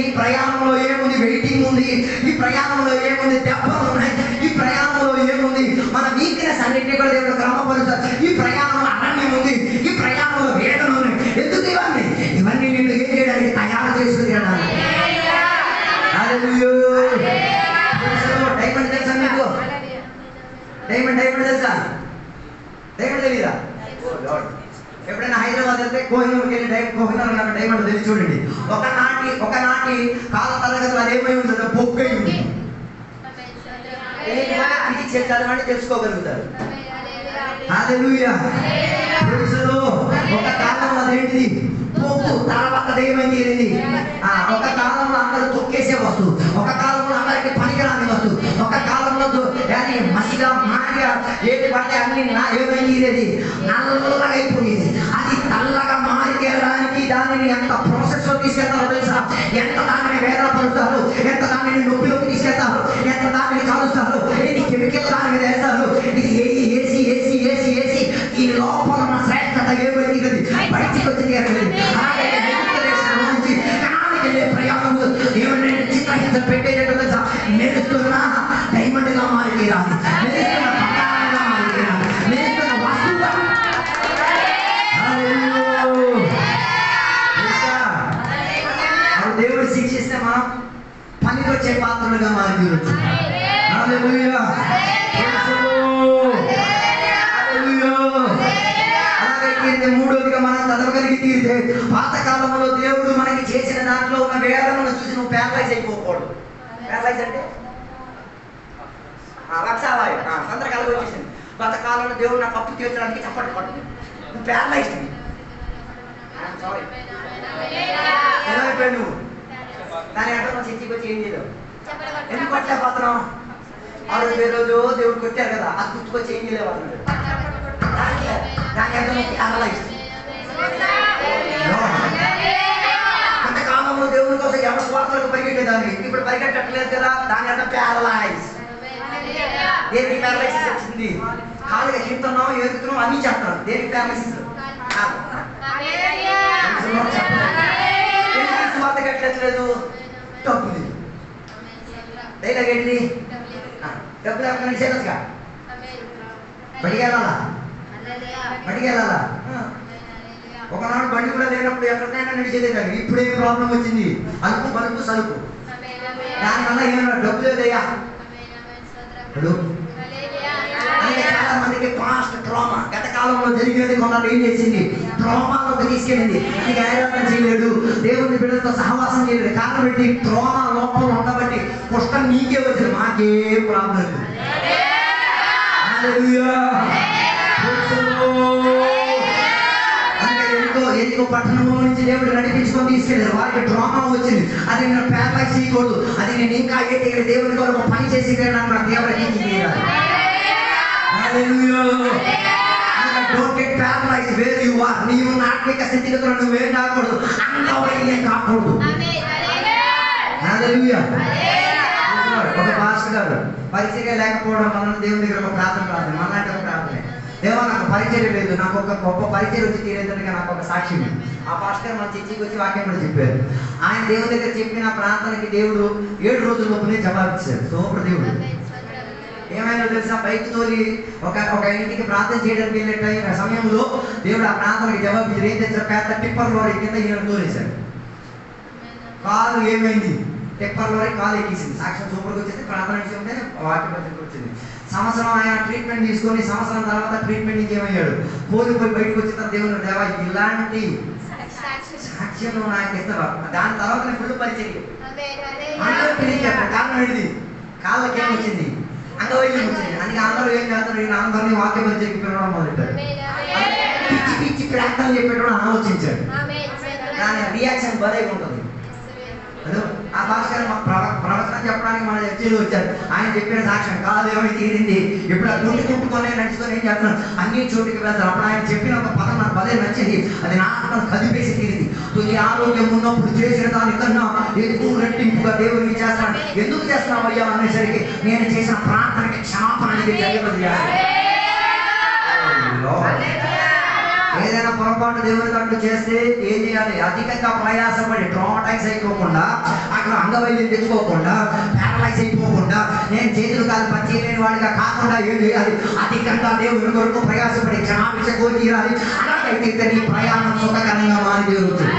ఈ ప్రయాణంలో ఏముంది, వెయిటింగ్ ఉంది. ఈ ప్రయాణంలో ఏముంది, దెబ్బలు ఉన్నాయి. ఈ ప్రయాణంలో ఏముంది, మన వీక్నెస్ అన్నింటినీ కూడా దేవుడు క్రమపరుస్తారు. ఈ ప్రయాణంలో అరణ్యం ఉంది, ఈ ప్రయాణంలో వేదన ఉంది. ఎందుకు ఇవన్నీ నిన్ను ఏం చేయడానికి, తయారు చేసుకుని డైమండ్ తెలుసా మీకు? డైమండ్ తెలుసా? డైమండ్ తెలీదా? ఎప్పుడైనా హైదరాబాద్ వెళ్తే కోహినూర్కి వెళ్ళి కోహినూర్ నాకు డైమండ్ తెలిసి చూడండి. ఒకనాటి కాల తరగతి అది ఏమై ఉంటుందో బొగ్గై ఉంది. చదవండి తెలుసుకోగలుగుతారు. హల్లెలూయా. ఒక కాలంలో అదేంటిది పొగ్గు, తర్వాత ఏమైంది, ఒక కాలంలో అందరూ తొక్కేసే వస్తువు, ఒక కాలంలో అందరికి పనికిరాని వస్తువు, ఒక కాలంలో మసిగా మాడిగా ఏది పడితే అన్ని ఏమైంది, నల్లగా అయిపోయేది. అది తెల్లగా మారిపోయడానికి దానిని ఎంత ప్రాసెస్ లో తీసుకెళ్తారో తెలుసా? ఎంత దానిని వేదపరుస్తారు, ఎంత దానిని నొప్పిలోకి తీసుకెళ్తారు, ఎంత దానిని కాలుస్తారు, ఎన్ని కెమికల్ దాని మీద వేస్తారు. ఇది ఏసి ఏసి ఏసి ఏసి ఈ లోపల ఉన్న శ్రేష్టత ఏమైంది బయటికి వచ్చింది. ప్రయాణంలో ఏమైనా చిత్రహింస పెట్టేటట్టు తెలుసా? మెరుస్తున్న డైమండ్ గా మారిపోయిరా, మెరుస్తున్న బంగారంగా మారిపోయిరా, మెరుస్తున్న వస్తువుగా. దేవుడు శిక్షిస్తే మనం పనికొచ్చే పాత్రలుగా మారిపోవచ్చు. మూడోదిగా మనం చదవగలిగి తీరితే, పాతకాలంలో దేవుడు మనకి చేసిన దాంట్లో ఉన్న వేదనను చూసి నువ్వు ప్యారలైజ్ అయిపోకూడదు. ప్యారలైజ్ అంటే లక్షావాయు సందర్భాలు వచ్చేసింది. పాతకాలంలో దేవుడు నాకు అప్పు తీర్చడానికి చప్పట్లు పట్టు, నువ్వు ప్యారలైజ్. సారీ ఏమైపోయావు నువ్వు, దాని అంటే మన చర్చికి వచ్చి ఏం చేయలేవు. ఎందుకు పట్టలేకపోతున్నాం? ఆ రోజు దేవుడు కొట్టారు కదా, అది గుర్తుకొచ్చి ఏం చేయలేవు అన్నాడు. కొంతకాలంలో దేవుని కోసం ఎవరి స్వార్థాలకు పరిగెట్టేదాన్ని, ఇప్పుడు పరిగెట్టట్లేదు కదా, దాని అర్థం ప్యారలైజ్. దేనికి ప్యారలైసిస్ వచ్చింది? కాలుగా తింటున్నాం, ఎదుగుతున్నాం, అన్ని చేస్తున్నాం. దేనికి ప్యారలైసిస్? స్వార్థ కట్టలేదు, డబ్బు లేదు. డైలాగ్ ఏంటిది? డబ్బు లేకుండా చేయొచ్చుగా, బడికెళ్ళాలా? ఒకనాడు బండి కూడా లేనప్పుడు ఎక్కడికైనా నడిచేదేదాన్ని. ఇప్పుడు ఏం ప్రాబ్లం వచ్చింది? అలుపు బలుపు సలుపు. దానివల్ల ఏమన్నా డబ్బు లేదయ్యా. చాలా మందికి పాస్ట్ ట్రామా, గత కాలంలో జరిగినది కొన్నాళ్ళు ఏం చేసింది? ట్రామాలోకి తీసుకెళ్ళింది. అది ఆరాధన చేయలేడు, దేవుని బిడ్డలతో సహవాసం చేయలేడు. కారణం పెట్టి ట్రామా లోపల ఉండబట్టి కష్టం నీకే వచ్చింది, మాకేం ప్రాబ్లం లేదు. ఎందుకో పట్టణంలో నుంచి దేవుడు నడిపించుకొని తీసుకెళ్ళారు. వారికి డ్రామా వచ్చింది, అది నేను ప్యారలైజ్ చేయకూడదు, అది నేను ఇంకా ఏంటి దేవుని కొరకు పని చేసి నాకు దేవుడు నీవు ఆత్మిక స్థితిగతులు నువ్వేం కాకూడదు, అంగవైల్యం కాకూడదు. ఒక పాస్టర్ గారు పరిచర్య లేకపోవడం వలన దేవుని దగ్గర ఒక ప్రార్థన మనాటి ఒక ప్రార్థన దేవా నాకు పరిచయం లేదు, నాకు ఒక గొప్ప పరిచయం వచ్చి తీరేందుకు నాకు ఒక సాక్ష్యం. ఆ పాస్టర్ మన చర్చికి వచ్చి వాక్యం కూడా చెప్పారు. ఆయన దేవుని దగ్గర చెప్పిన ప్రార్థనకి దేవుడు 7 రోజుల లోపునే జవాబిచ్చారు. సూపర్ దేవుడు. ఏమైనా తెలుసా, బైక్ తోలి ఒక ఇంటికి ప్రార్థన చేయడానికి వెళ్ళే సమయంలో దేవుడు ఆ ప్రార్థనకి జవాబు ఏం తెచ్చారు, పెద్ద టిప్పర్ లోరీ కింద ఈయన తోలేశాడు. కాలు ఏమైంది, టిప్పర్ లోరీ కాలు ఎక్కేసింది. సాక్ష్యం సూపర్గా వచ్చేసి ప్రార్థన విషయం ఉంటే వాక్య పద్ధతికి వచ్చింది. సంవత్సరం ఆయన ట్రీట్మెంట్ తీసుకొని సంవత్సరం తర్వాత ట్రీట్మెంట్కి ఏమయ్యాడు, పోయి బయటకు వచ్చిన తర్వాత దేవుడు దేవా ఇలాంటి సాక్ష్యం నాకు ఇస్తారు. దాని తర్వాత ఫుల్ పరిచయం. కారణం ఏంటిది, కాళ్ళకి ఏమొచ్చింది, అంగవైద్యం వచ్చింది. అందుకే అందరూ ఏం చేస్తారు, ఈయన అందరినీ వాక్య పరిచయం పెట్టడం మొదలెట్టారు. పిచ్చి పిచ్చి ప్రార్థనలు చెప్పేటప్పుడు ఆలోచించాడు. దాని రియాక్షన్ భలే ఉంటుంది. ఆ భాస్కర్ ప్రవచనం చెప్పడానికి మన చర్చలు వచ్చారు. ఆయన చెప్పిన సాక్ష్యం కాదు ఏమైనా తీరింది. ఇప్పుడు ఆ గుండె కుట్టుకొని నడుచుకొని ఏం చేస్తున్నాను, అన్ని చోటుకి వెళ్తారు. అప్పుడు ఆయన చెప్పిన ఒక పదం నాకు భలే నచ్చింది. అది నా ఆత్మను కదిపేసి తీరింది. తుది ఆరోగ్యం ఉన్నప్పుడు చేసిన దానికన్నా ఎక్కువ రెట్టింపుగా దేవుడికి చేస్తాను. ఎందుకు చేస్తున్నావు అయ్యా అనేసరికి నేను చేసిన ప్రార్థనకి క్షమాపణ ఏదైనా పొరపాటు దేవుని కంటూ చేస్తే ఏం చేయాలి, అధికంగా ప్రయాసపడి ట్రామాటైజ్ అయిపోకుండా, అక్కడ అంగవైద్యం తెచ్చుకోకుండా, ప్యారలైజ్ అయిపోకుండా, నేను చేతులు కాదు పని చేయలేని వాడిగా కాకుండా ఏం చేయాలి, అధికంగా దేవుని కొరకు ప్రయాసపడి క్షమాపించ కోరియాలి. అలాగైతే నీ ప్రయాణం సుఖకరంగా మారి జరుగుతుంది.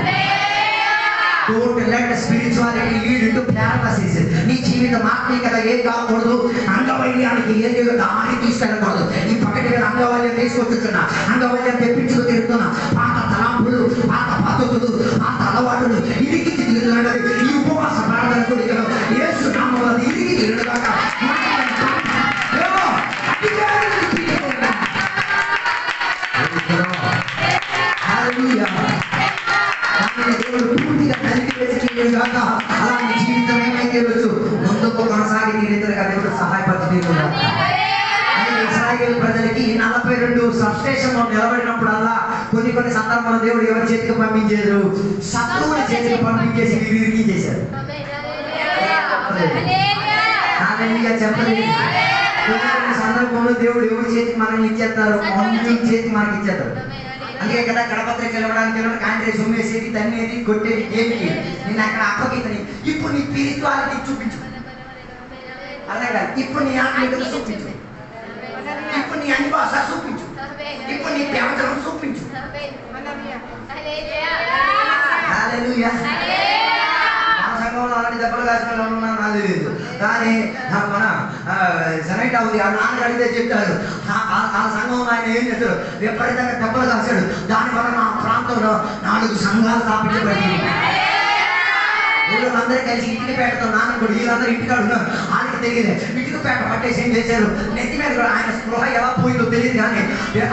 Don't let spirituality lead into paralysis. నీ జీవితం ఆత్మీయత ఏం కాకూడదు, అంగవైద్యానికి ఏం దారి తీసుకెళ్ళకూడదు. ఈ పక్కటి మీద అంగవైద్యం తీసుకొచ్చుతున్నా, అంగవైద్యం తెప్పించుకు తిరుగుతున్నా, పాత తలాంపులు, పాత పద్ధతులు, పాత అలవాటులు ఇరికి తిరుగుతున్నాడు. ఈ ఉపవాస ప్రార్థన కొడుకులు యేసు నామములో ఇరికి తిరుగుతాక పూర్తిగా కలిపి అలాంటి జీవితం ఏమైతే వచ్చు ముందుకు కొనసాగి తీరేతరుగా దేవుడు సహాయపడుతున్నాడు. ఇశ్రాయేలు ప్రజలకి 42 సబ్స్టేషన్లో నిలబడినప్పుడల్లా కొన్ని సందర్భాల్లో దేవుడు ఎవరి చేతికి పంపించారు, శత్రువుల చేతికి పంపించేసి విరిగి చేశారు. చెప్పలేదు. కొన్ని సందర్భంలో దేవుడు ఎవరి చేతికి మనల్ని ఇచ్చేస్తారు, మనుషుల చేతికి మనకి ఇచ్చేస్తారు. అందుకే కదా గడపత్రికి వెళ్ళడానికి కాంగ్రెస్ ఉమ్మేసేది, తన్నేది, కొట్టేది ఏమిటి, నేను అక్కడ అప్పగితని. ఇప్పుడు నీ స్పిరిచువాలిటీ చూపించు, అలాగే ఇప్పుడు నీ ఆత్మీయత చూపించు, ఇప్పుడు నీ అనివాస చూపించు, ఇప్పుడు నీ ప్రవచనం చూపించు. మన సంఘంలో అలాంటి దెబ్బలు కాసిన ఉన్నా నాకు తెలియదు, కానీ మన సెనైట్ అవుతుంది ఆ నాన్న అడిగితే చెప్తాడు. ఆ సంఘంలో ఆయన ఏం చేస్తాడు, విపరీతంగా దెబ్బలు కాశాడు. దానివల్ల నా ప్రాంతంలో 4 సంఘాలు స్థాపించబడింది. అందరూ కలిసి ఇంటికి పేటతో నాన్న కూడా వీళ్ళందరూ ఇంటికాడ ఉన్నారు. ఆయనకి తెలియదు, ఇంటికి పేట పట్టేసి ఏం చేశారు, నెత్తి మీద కూడా ఆయన స్పృహ ఎలా పోయిందో తెలియదు. కానీ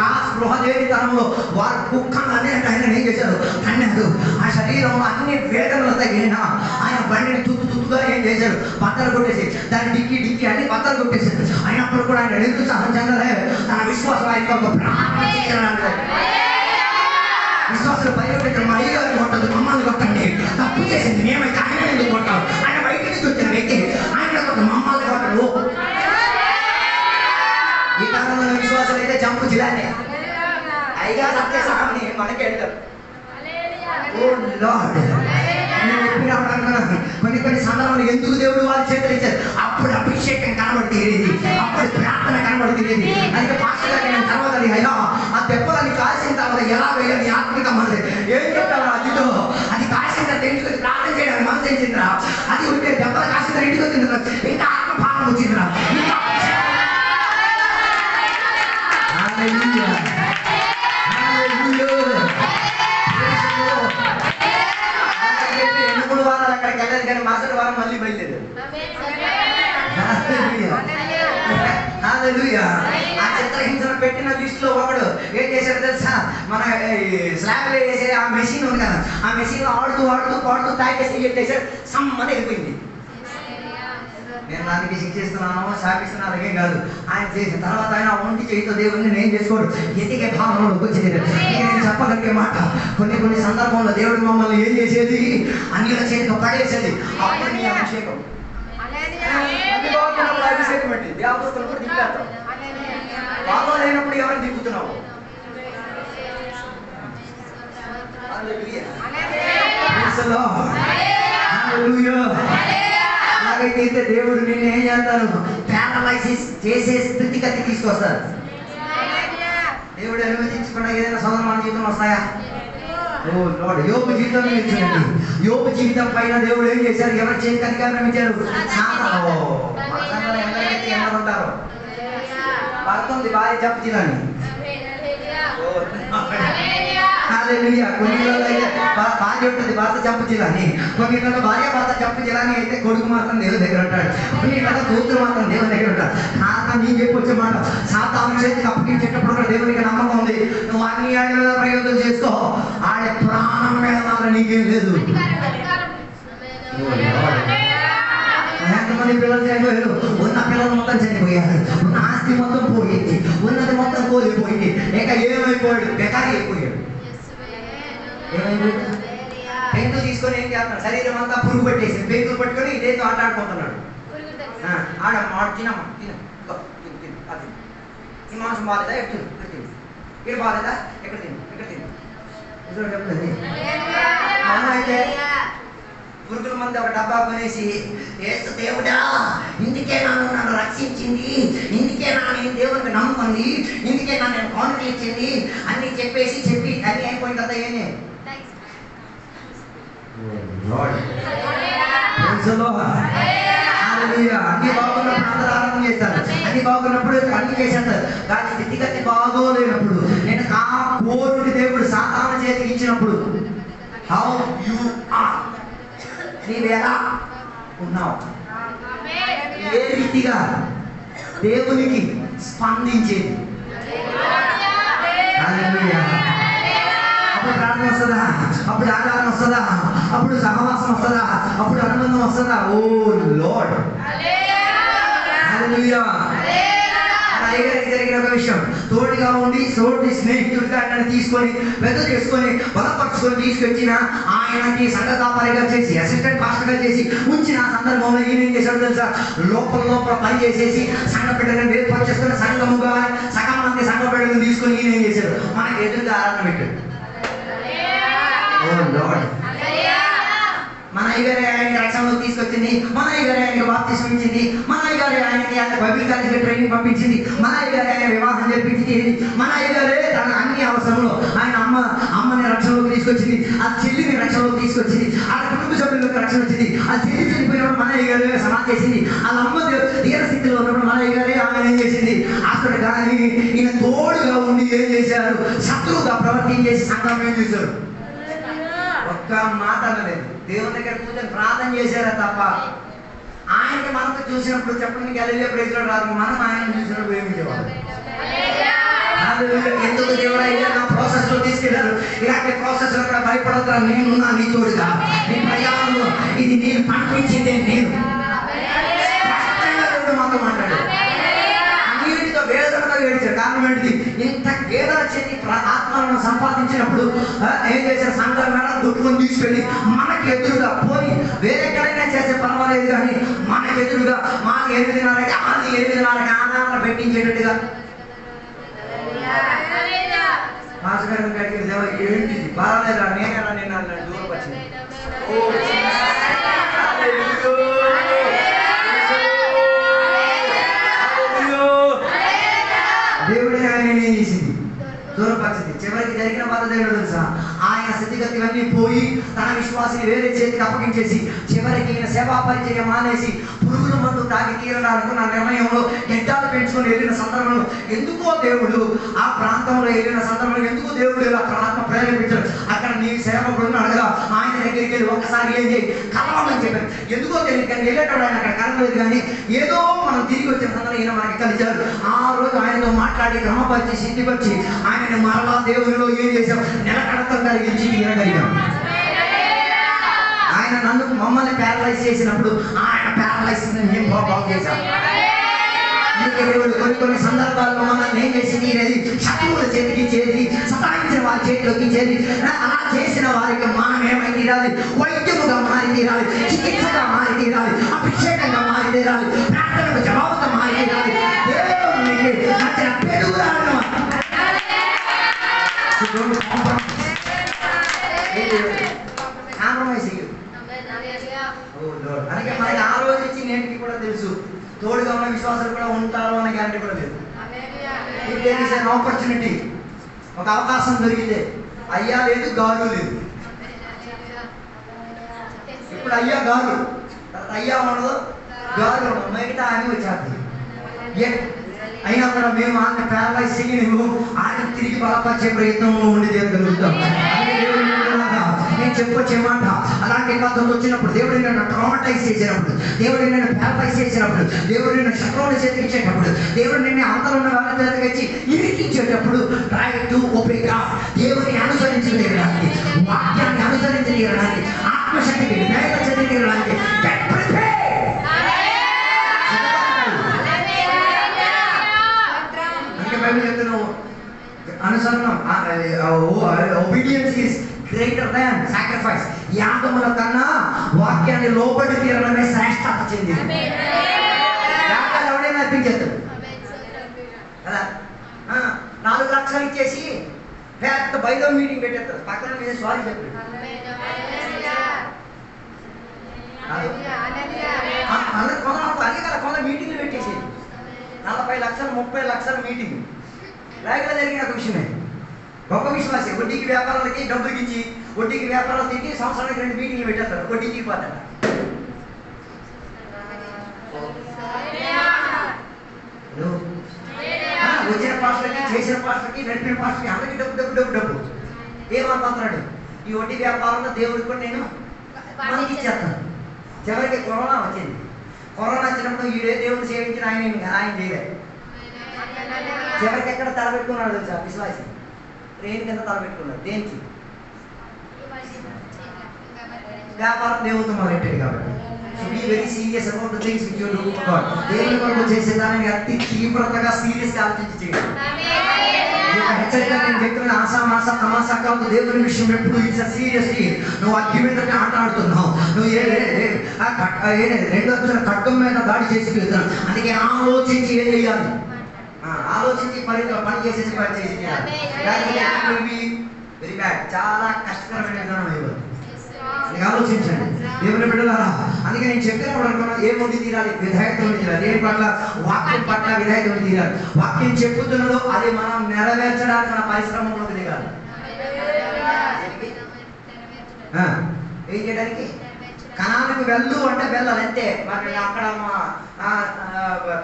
ఆ స్పృహ లేని తనంలో వారు కుక్కలు అనేక ఆయన ఏం చేశారు, అన్నాడు. ఆ శరీరంలో అన్ని వేదనలు తగిలినా ఆయన బండిని తుత్తుగా ఏం చేశారు, బట్టలు కొట్టేసి దాన్ని డిక్కి అన్ని బట్టలు కొట్టేశారు. అయినప్పుడు కూడా ఆయన ఎందుకు సహజంగా తన విశ్వాసం ఆయన ఒక ప్రాణం విశ్వాసాలు భయపెట్టిన మా అయ్యగారిని కొట్టదు, మమ్మల్ని కొట్టండి, తప్పు చేసింది మేమైతే ఆయన ఎందుకు కొట్టాం, ఆయన బయట నుంచి వచ్చిన వ్యక్తి ఆయన కొట్ట మమ్మల్ని కొట్టడు. ఈ కాలంలో విశ్వాసాలు అయితే జంపు జిల్లానే అయ్యగా సత్య సామని మనకి వెళ్తారు. కొన్ని సందర్భాలు ఎందుకు దేవుడు వాళ్ళ చేతులు ఇచ్చారు, అప్పుడు అభిషేకం కనబడి తీరేది, అప్పుడు ప్రార్థన కనబడి తీరేది. అందుకే పాస్టర్ గారు నేను తర్వాత అయ్యా ఆ దెబ్బలని కాసిన తర్వాత ఎలా వేయాలి ఆత్మిక మనసు ఏం చెప్తారు, అదితో అది కాసిన తర్వాత ఇంటికి వచ్చి ప్రార్థన చేయడానికి మనసు వచ్చిందిరా, అది ఉంటే దెబ్బలు కాసిన తర్వాత ఇంటికి వచ్చిందిరా, ఇంకా ఆత్మ భావం వచ్చిందిరా. అక్కడికి వెళ్ళలేదు కానీ మరుసటి వారం మళ్ళీ బయలుదేరారు. ఆ చిత్రహింసను పెట్టిన లిస్టులో ఒకడు ఏం చేశాడు తెలుసా, మన స్లాబ్లో వేసే ఆ మెషిన్ ఉంది కదా, ఆ మెషిన్ లో ఆడుతూ పాడుతూ తాగేసి పెట్టేసాడు, సమ్మని వెళ్ళిపోయింది. నేను దానికి శిక్షిస్తున్నాను శాపిస్తున్నాను అలాగే కాదు, ఆయన చేసిన తర్వాత ఆయన ఒంటి చేతితో దేవుడిని నేను చేసుకోడు ఎదిగే భావనలోకి వచ్చింది. నేను చెప్పగలిగే మాట, కొన్ని సందర్భంలో దేవుడు మమ్మల్ని ఏం చేసేది, అన్యుల చేతితో పడేసేది. అప్పుడు నీ అభిషేకం అభిషేకం పెట్టి దేవస్థలు కూడా దింపేస్తాం. బాగోలేనప్పుడు ఎవరిని తిప్పుతున్నావు? అలాగైతే దేవుడు నిన్ను ఏం చేస్తారు? ప్యారలైసిస్ చేసే స్థితిగతి తీసుకొస్తారు. దేవుడు అనుమతించకుండా ఏదైనా సోదరు మన జీవితం వస్తాయా? ఓ లార్డ్, యోబు జీవితం చూడండి. యోబు జీవితం పైన దేవుడు ఏం చేశారు? ఎవరి చేతికి అధికారం ఇచ్చారు? ఉంటారు పడుతుంది భార్య జప్తు చేయాలని. కొన్ని భార్య ఉంటుంది భర్త జంపు చేయాలని, కొన్ని భార్య భర్త జంపు చేయాలని అయితే కొడుకు మాత్రం దేవుని దగ్గర ఉంటాడు, కొన్ని కూతురు మాత్రం దేవుని దగ్గర ఉంటాడు. నేను చెప్పొచ్చే మాట, సాతాను చేతికి అప్పగించేటప్పుడు కూడా దేవునికి నమ్మకం ఉంది. నువ్వు అన్ని ఆయుధ ప్రయోగం చేసుకో, ఆడ ప్రాణం మీద నీకేం లేదు. ఎంతమంది పిల్లలు చనిపోయారు? ఉన్న పిల్లలు మొత్తం చనిపోయారు, ఉన్న ఆస్తి మొత్తం పోయింది, ఉన్నది మొత్తం కోల్పోయింది. ఇక ఏమైపోయాడు? బెకారీ అయిపోయాడు. ఏమైపోయాడు? పెంకు తీసుకొని ఏం చేస్తున్నాడు? శరీరం అంతా పురుగు పట్టేసి పెంకులు పట్టుకొని ఇదేదో ఆట ఆడుకుంటున్నాడు. ఆడమ్మ తినమ్మా, ఈ మాంసం బాధేదా? ఎక్కడ తిను, ఇక్కడ బాధేదా? ఎక్కడ తిను, ఇక్కడ తిను. అయితే పురుగుల మంది ఒక డబ్బా కొనేసి, యేసు దేవుడా, ఇందుకే నన్ను రక్షించింది, ఇందుకే నేను దేవునికి నమ్ముకుంది, ఇందుకే నేను కానుకలు ఇచ్చింది అన్ని చెప్పి అన్ని అయిపోయిన కదా ఏనే అన్ని బాగున్నప్పుడు అందరూ ఆనందం చేస్తారు, అన్ని బాగున్నప్పుడు అన్ని చేసేస్తారు. కానీ స్థితిగతి బాగోలేనప్పుడు, నేను ఆ కోరుని దేవుడు సాతాను చేతికి ఇచ్చినప్పుడు, హౌ యు ఆర్, నీవేలా ఉన్నావు, ఏ రీతిగా దేవునికి స్పందించేది. అప్పుడు ప్రార్థన వస్తుందా? అప్పుడు ఆరాధన వస్తుందా? అప్పుడు సహవాసం వస్తుందా? అప్పుడు అనుబంధం వస్తుందా? ఓ లార్డ్, హల్లెలూయా. జరిగిన ఒక విషయం, తోడుగా ఉండి స్నేహితుడిగా ఆయన తీసుకొని పెద్ద చేసుకొని బలపరుచుకొని తీసుకొచ్చిన ఆయనకి సంఘ కాపరిగా చేసి అసిస్టెంట్ పాస్టర్గా చేసి ఉంచిన సందర్భంలో ఈయన ఏం చేశాడు తెలుసా? లోపల పని చేసేసి సంఘ బిడ్డలను వేరుపరిచేస్తున్న సంఘముగా సగం మంది సంఘ బిడ్డలను తీసుకొని ఈయన ఏం చేశాడు? మనకి ఎదురుగా ఆరాధన పెట్టాడు. ఓ లార్డ్, మన అయ్యగారే ఆయనకి రక్షణలోకి తీసుకొచ్చింది, మన అయ్యగారే ఆయనకి బాప్తిసం ఇచ్చింది, మన అయ్యగారే ఆయనకి బైబిల్ కాలేజీలో ట్రైనింగ్ పంపించింది, మన అయ్యగారే ఆయన వివాహం జరిపించింది, మన అయ్యగారే తన అన్ని అవసరంలో ఆయన అమ్మని రక్షణలోకి తీసుకొచ్చింది, ఆ చెల్లిని రక్షణలోకి తీసుకొచ్చింది, ఆ కుటుంబ సభ్యులకు రక్షణ వచ్చింది, ఆ చెల్లి చనిపోయినప్పుడు మన అయ్యగారే సమాధి చేసింది, వాళ్ళ అమ్మ తీర స్థితిలో ఉన్నప్పుడు మన అయ్యగారే ఆమె ఏం చేసింది? అక్కడ కానీ ఈయన తోడుగా ఉండి ఏం చేశారు? శత్రువుగా ప్రవర్తించేసి సంఘం ఏం చేశారు? ఒక్క మాట అనలేదు. దేవుని దగ్గర కూర్చొని ప్రార్థన చేశారా తప్ప ఆయనకి మనకు చూసినప్పుడు చెప్పడానికి గలిలే ప్రైజ్లో రాదు, మనం ఆయన చూసినప్పుడు ఏమి చేయాలి? ఎందుకు దేవుడా ఇలా నా ప్రాసెస్ లో తీసుకెళ్లారు? ఇలాంటి ప్రాసెస్ లో కూడా భయపడతా, నేను నా నీ తోడుగా నీ ప్రయాణంలో ఇది నేను పంపించిందే నేను. మాతో మాట్లాడారు, అన్నిటితో వేదనతో ఏడ్చారు. కారణం ఏంటిది? ఇంత వేదన చెంది ఆత్మలను సంపాదించినప్పుడు ఏం చేశారు? సంఘం దుట్టుకొని తీసుకెళ్ళి మనకి ఎదురుగా పోయి వేరెక్కడైనా చేస్తే పర్వాలేదు, కానీ మనకి ఎదురుగా మాకు 8:30కి 8:30కి ఆధారాలు పెట్టించేటట్టుగా భాస్కర్ గారికి ఏంటిది పర్వాలేదా, నేనేనా నేను అన్నాడు. దూరం వచ్చింది. దేవుడే ఆయన ఏం చేసింది? దూరపరిచింది. చివరికి జరిగిన బాధ దేవుడు తెలుసా? ఆయన స్థితిగతివన్నీ పోయి తన విశ్వాసిని వేరే చేతికి అప్పగించేసి చివరికి ఈయన సేవా పరిచర్య మానేసి పురుగుల మందు తాగి తీరడానికి నా నిర్ణయంలో గెడ్డాలు పెంచుకొని వెళ్ళిన సందర్భంలో ఎందుకో దేవుడు ఆ ప్రాంతంలో వెళ్ళిన సందర్భంలో ఎందుకో దేవుడు ఇలా ఆత్మ ప్రేరేపించాడు. అక్కడ నీ సేవకుడు అడగా ఆయన దగ్గరికి వెళ్ళి ఒక్కసారి ఏం చేయి కలవమని చెప్పారు. ఎందుకో తెలియదు, కానీ వెళ్ళేటప్పుడు ఆయన అక్కడ కలవలేదు, కానీ ఏదో మనం తిరిగి వచ్చిన సందర్భంలో ఈయన మనకి కలిశారు. ఆ రోజు ఆయనతో మాట్లాడి క్రమపరిచి సిద్ధిపరిచి ఆయనని మరలా దేవునిలో ఏం చేశాం? నిలకడతం కలిగించి తీరగలిగాం. ఆయన మమ్మల్ని ప్యారలైజ్ చేసినప్పుడు ఆయన ప్యారలైజ్ మేము బాగు చేశాం. అందుకే దేవుడు కొన్ని సందర్భాల్లో మనల్ని ఏం చేసి తీరేది? శత్రువుల చేతికి చేరి సతాయించిన వారి చేతిలోకి చేరి అలా చేసిన వారికి మనం ఏమై తీరాలి? వైద్యముగా మారి తీరాలి, చికిత్సగా మారి తీరాలి, అభిషేకంగా మారి తీరాలి, ప్రార్థనకు జవాబుగా మారి తీరాలి, దేవునికి నచ్చిన పెరుగుగా కాంప్రమైజ్ చెయ్యు. అందుకే మనకి ఆ రోజు ఇచ్చి నేటికి కూడా తెలుసు, తోడుగా ఉన్న విశ్వాసాలు కూడా ఉంటారు అనే గ్యారంటీ కూడా లేదు. ఆపర్చునిటీ, ఒక అవకాశం దొరికితే అయ్యా లేదు, గారు లేదు. ఇప్పుడు అయ్యా గారు, అయ్యా ఉండదు, గారు ఉండదు, మిగతా అని వచ్చేది. అయినా కూడా మేము ఆయన ప్యారలైజ్ చేయలేము, ఆయన తిరిగి బలపరిచే ప్రయత్నంలో ఉండి చేయగలుగుతాం. నేను చెప్పొచ్చేమాట, అలాంటి పద్ధతులు వచ్చినప్పుడు, దేవుడు నన్ను ట్రామటైజ్ చేసినప్పుడు, దేవుడు నన్ను ప్యారలైజ్ చేసినప్పుడు, దేవుడు నిన్ను శత్రువులు చేతికిచ్చేటప్పుడు, దేవుడు నిన్ను అంతలో ఉన్న వాళ్ళ చేతికిచ్చి ఇరికించేటప్పుడు, ట్రై టు ఒబే గాడ్. దేవుని అనుసరించలేడానికి, వాక్యాన్ని అనుసరించలేడానికి, ఆత్మశక్తికి వేద చదివేయడానికి అనుసరణం, obedience is greater than sacrifice. యాగముల కన్నా వాక్యాన్ని లోబడి తీరడమే శ్రేష్టత చెందింది. యాగాలు ఎవడైనా అర్పించేస్తాడు కదా. 4 లక్షలు ఇచ్చేసి పెద్ద బైలో మీటింగ్ పెట్టేస్తారు, పక్కన మీద సారీ చెప్పాడు. అదే కదా కొంత మీటింగ్లు పెట్టేసేది, 40 లక్షలు 30 లక్షల మీటింగ్. లైవ్లో జరిగిన ఒక విషయమే. గొప్ప విశ్వాసే వడ్డీకి వ్యాపారాలకి డబ్బులకి ఇచ్చి, వడ్డీకి వ్యాపారాలు తింటే సంవత్సరానికి 2 మీటింగ్లు పెట్టేస్తారు, వడ్డీకి ఇవ్వదట. వచ్చిన పాస్టర్కి, చేసిన పాస్టర్కి, నడిపిన పాస్టర్కి అందరికీ డబ్బు డబ్బు డబ్బు డబ్బు. ఏమంటున్నాడు, ఈ వడ్డీ వ్యాపారంలో దేవుడికి కూడా నేను మనకి ఇచ్చేస్తాను. చివరికి కరోనా వచ్చింది. కరోనా వచ్చినప్పుడు ఈడే దేవుడు సేవించిన ఆయన చేయలేదు. చివరికి ఎక్కడ తలపెట్టుకున్నాడు తెలుసా విశ్వాసి? ట్రైన్ కింద తలపెట్టుకున్నాడు. దేనికి? వ్యాపారం దేవుడితో మొదలెట్టాడు కాబట్టి. Be very serious about the things which you do for God. దేవుని కొరకు చేసే దానిని అతి తీవ్రతగా సీరియస్గా ఆలోచించి చేయాలి. హెచ్చరిక నేను చెప్తున్నా, ఆసామాస తమాసా కాదు. దేవుని విషయం ఎప్పుడు ఇట్స్ సీరియస్లీ. నువ్వు అగ్గి మీద ఆట ఆడుతున్నావు, నువ్వు రెండో ఖడ్గం మీద దాడి చేసి వెళ్తున్నావు. అందుకే ఆలోచించి ఏం చేయాలి, ఆలోచించి పని చేసేసి పని చేసి వెరీ బ్యాడ్. చాలా కష్టకరమైన విధానం ఇవ్వదు. ఆలోచించండి దేవుని బిడ్డలారా. అందుకే నేను చెప్పినప్పుడు అనుకున్నాను, ఏముండి తీరాలి? విధేయత ఉండి తీరాలి. దేని పట్ల? వాక్యం పట్ల విధేయత ఉండి తీరాలి. వాక్యం చెప్పుతున్నదో అది మనం నెరవేర్చడానికి మన పరిశ్రమలోకి దిగాలి. ఏం చేయడానికి? కణానికి వెళ్ళు అంటే వెళ్ళాలి అంతే. మరి అక్కడ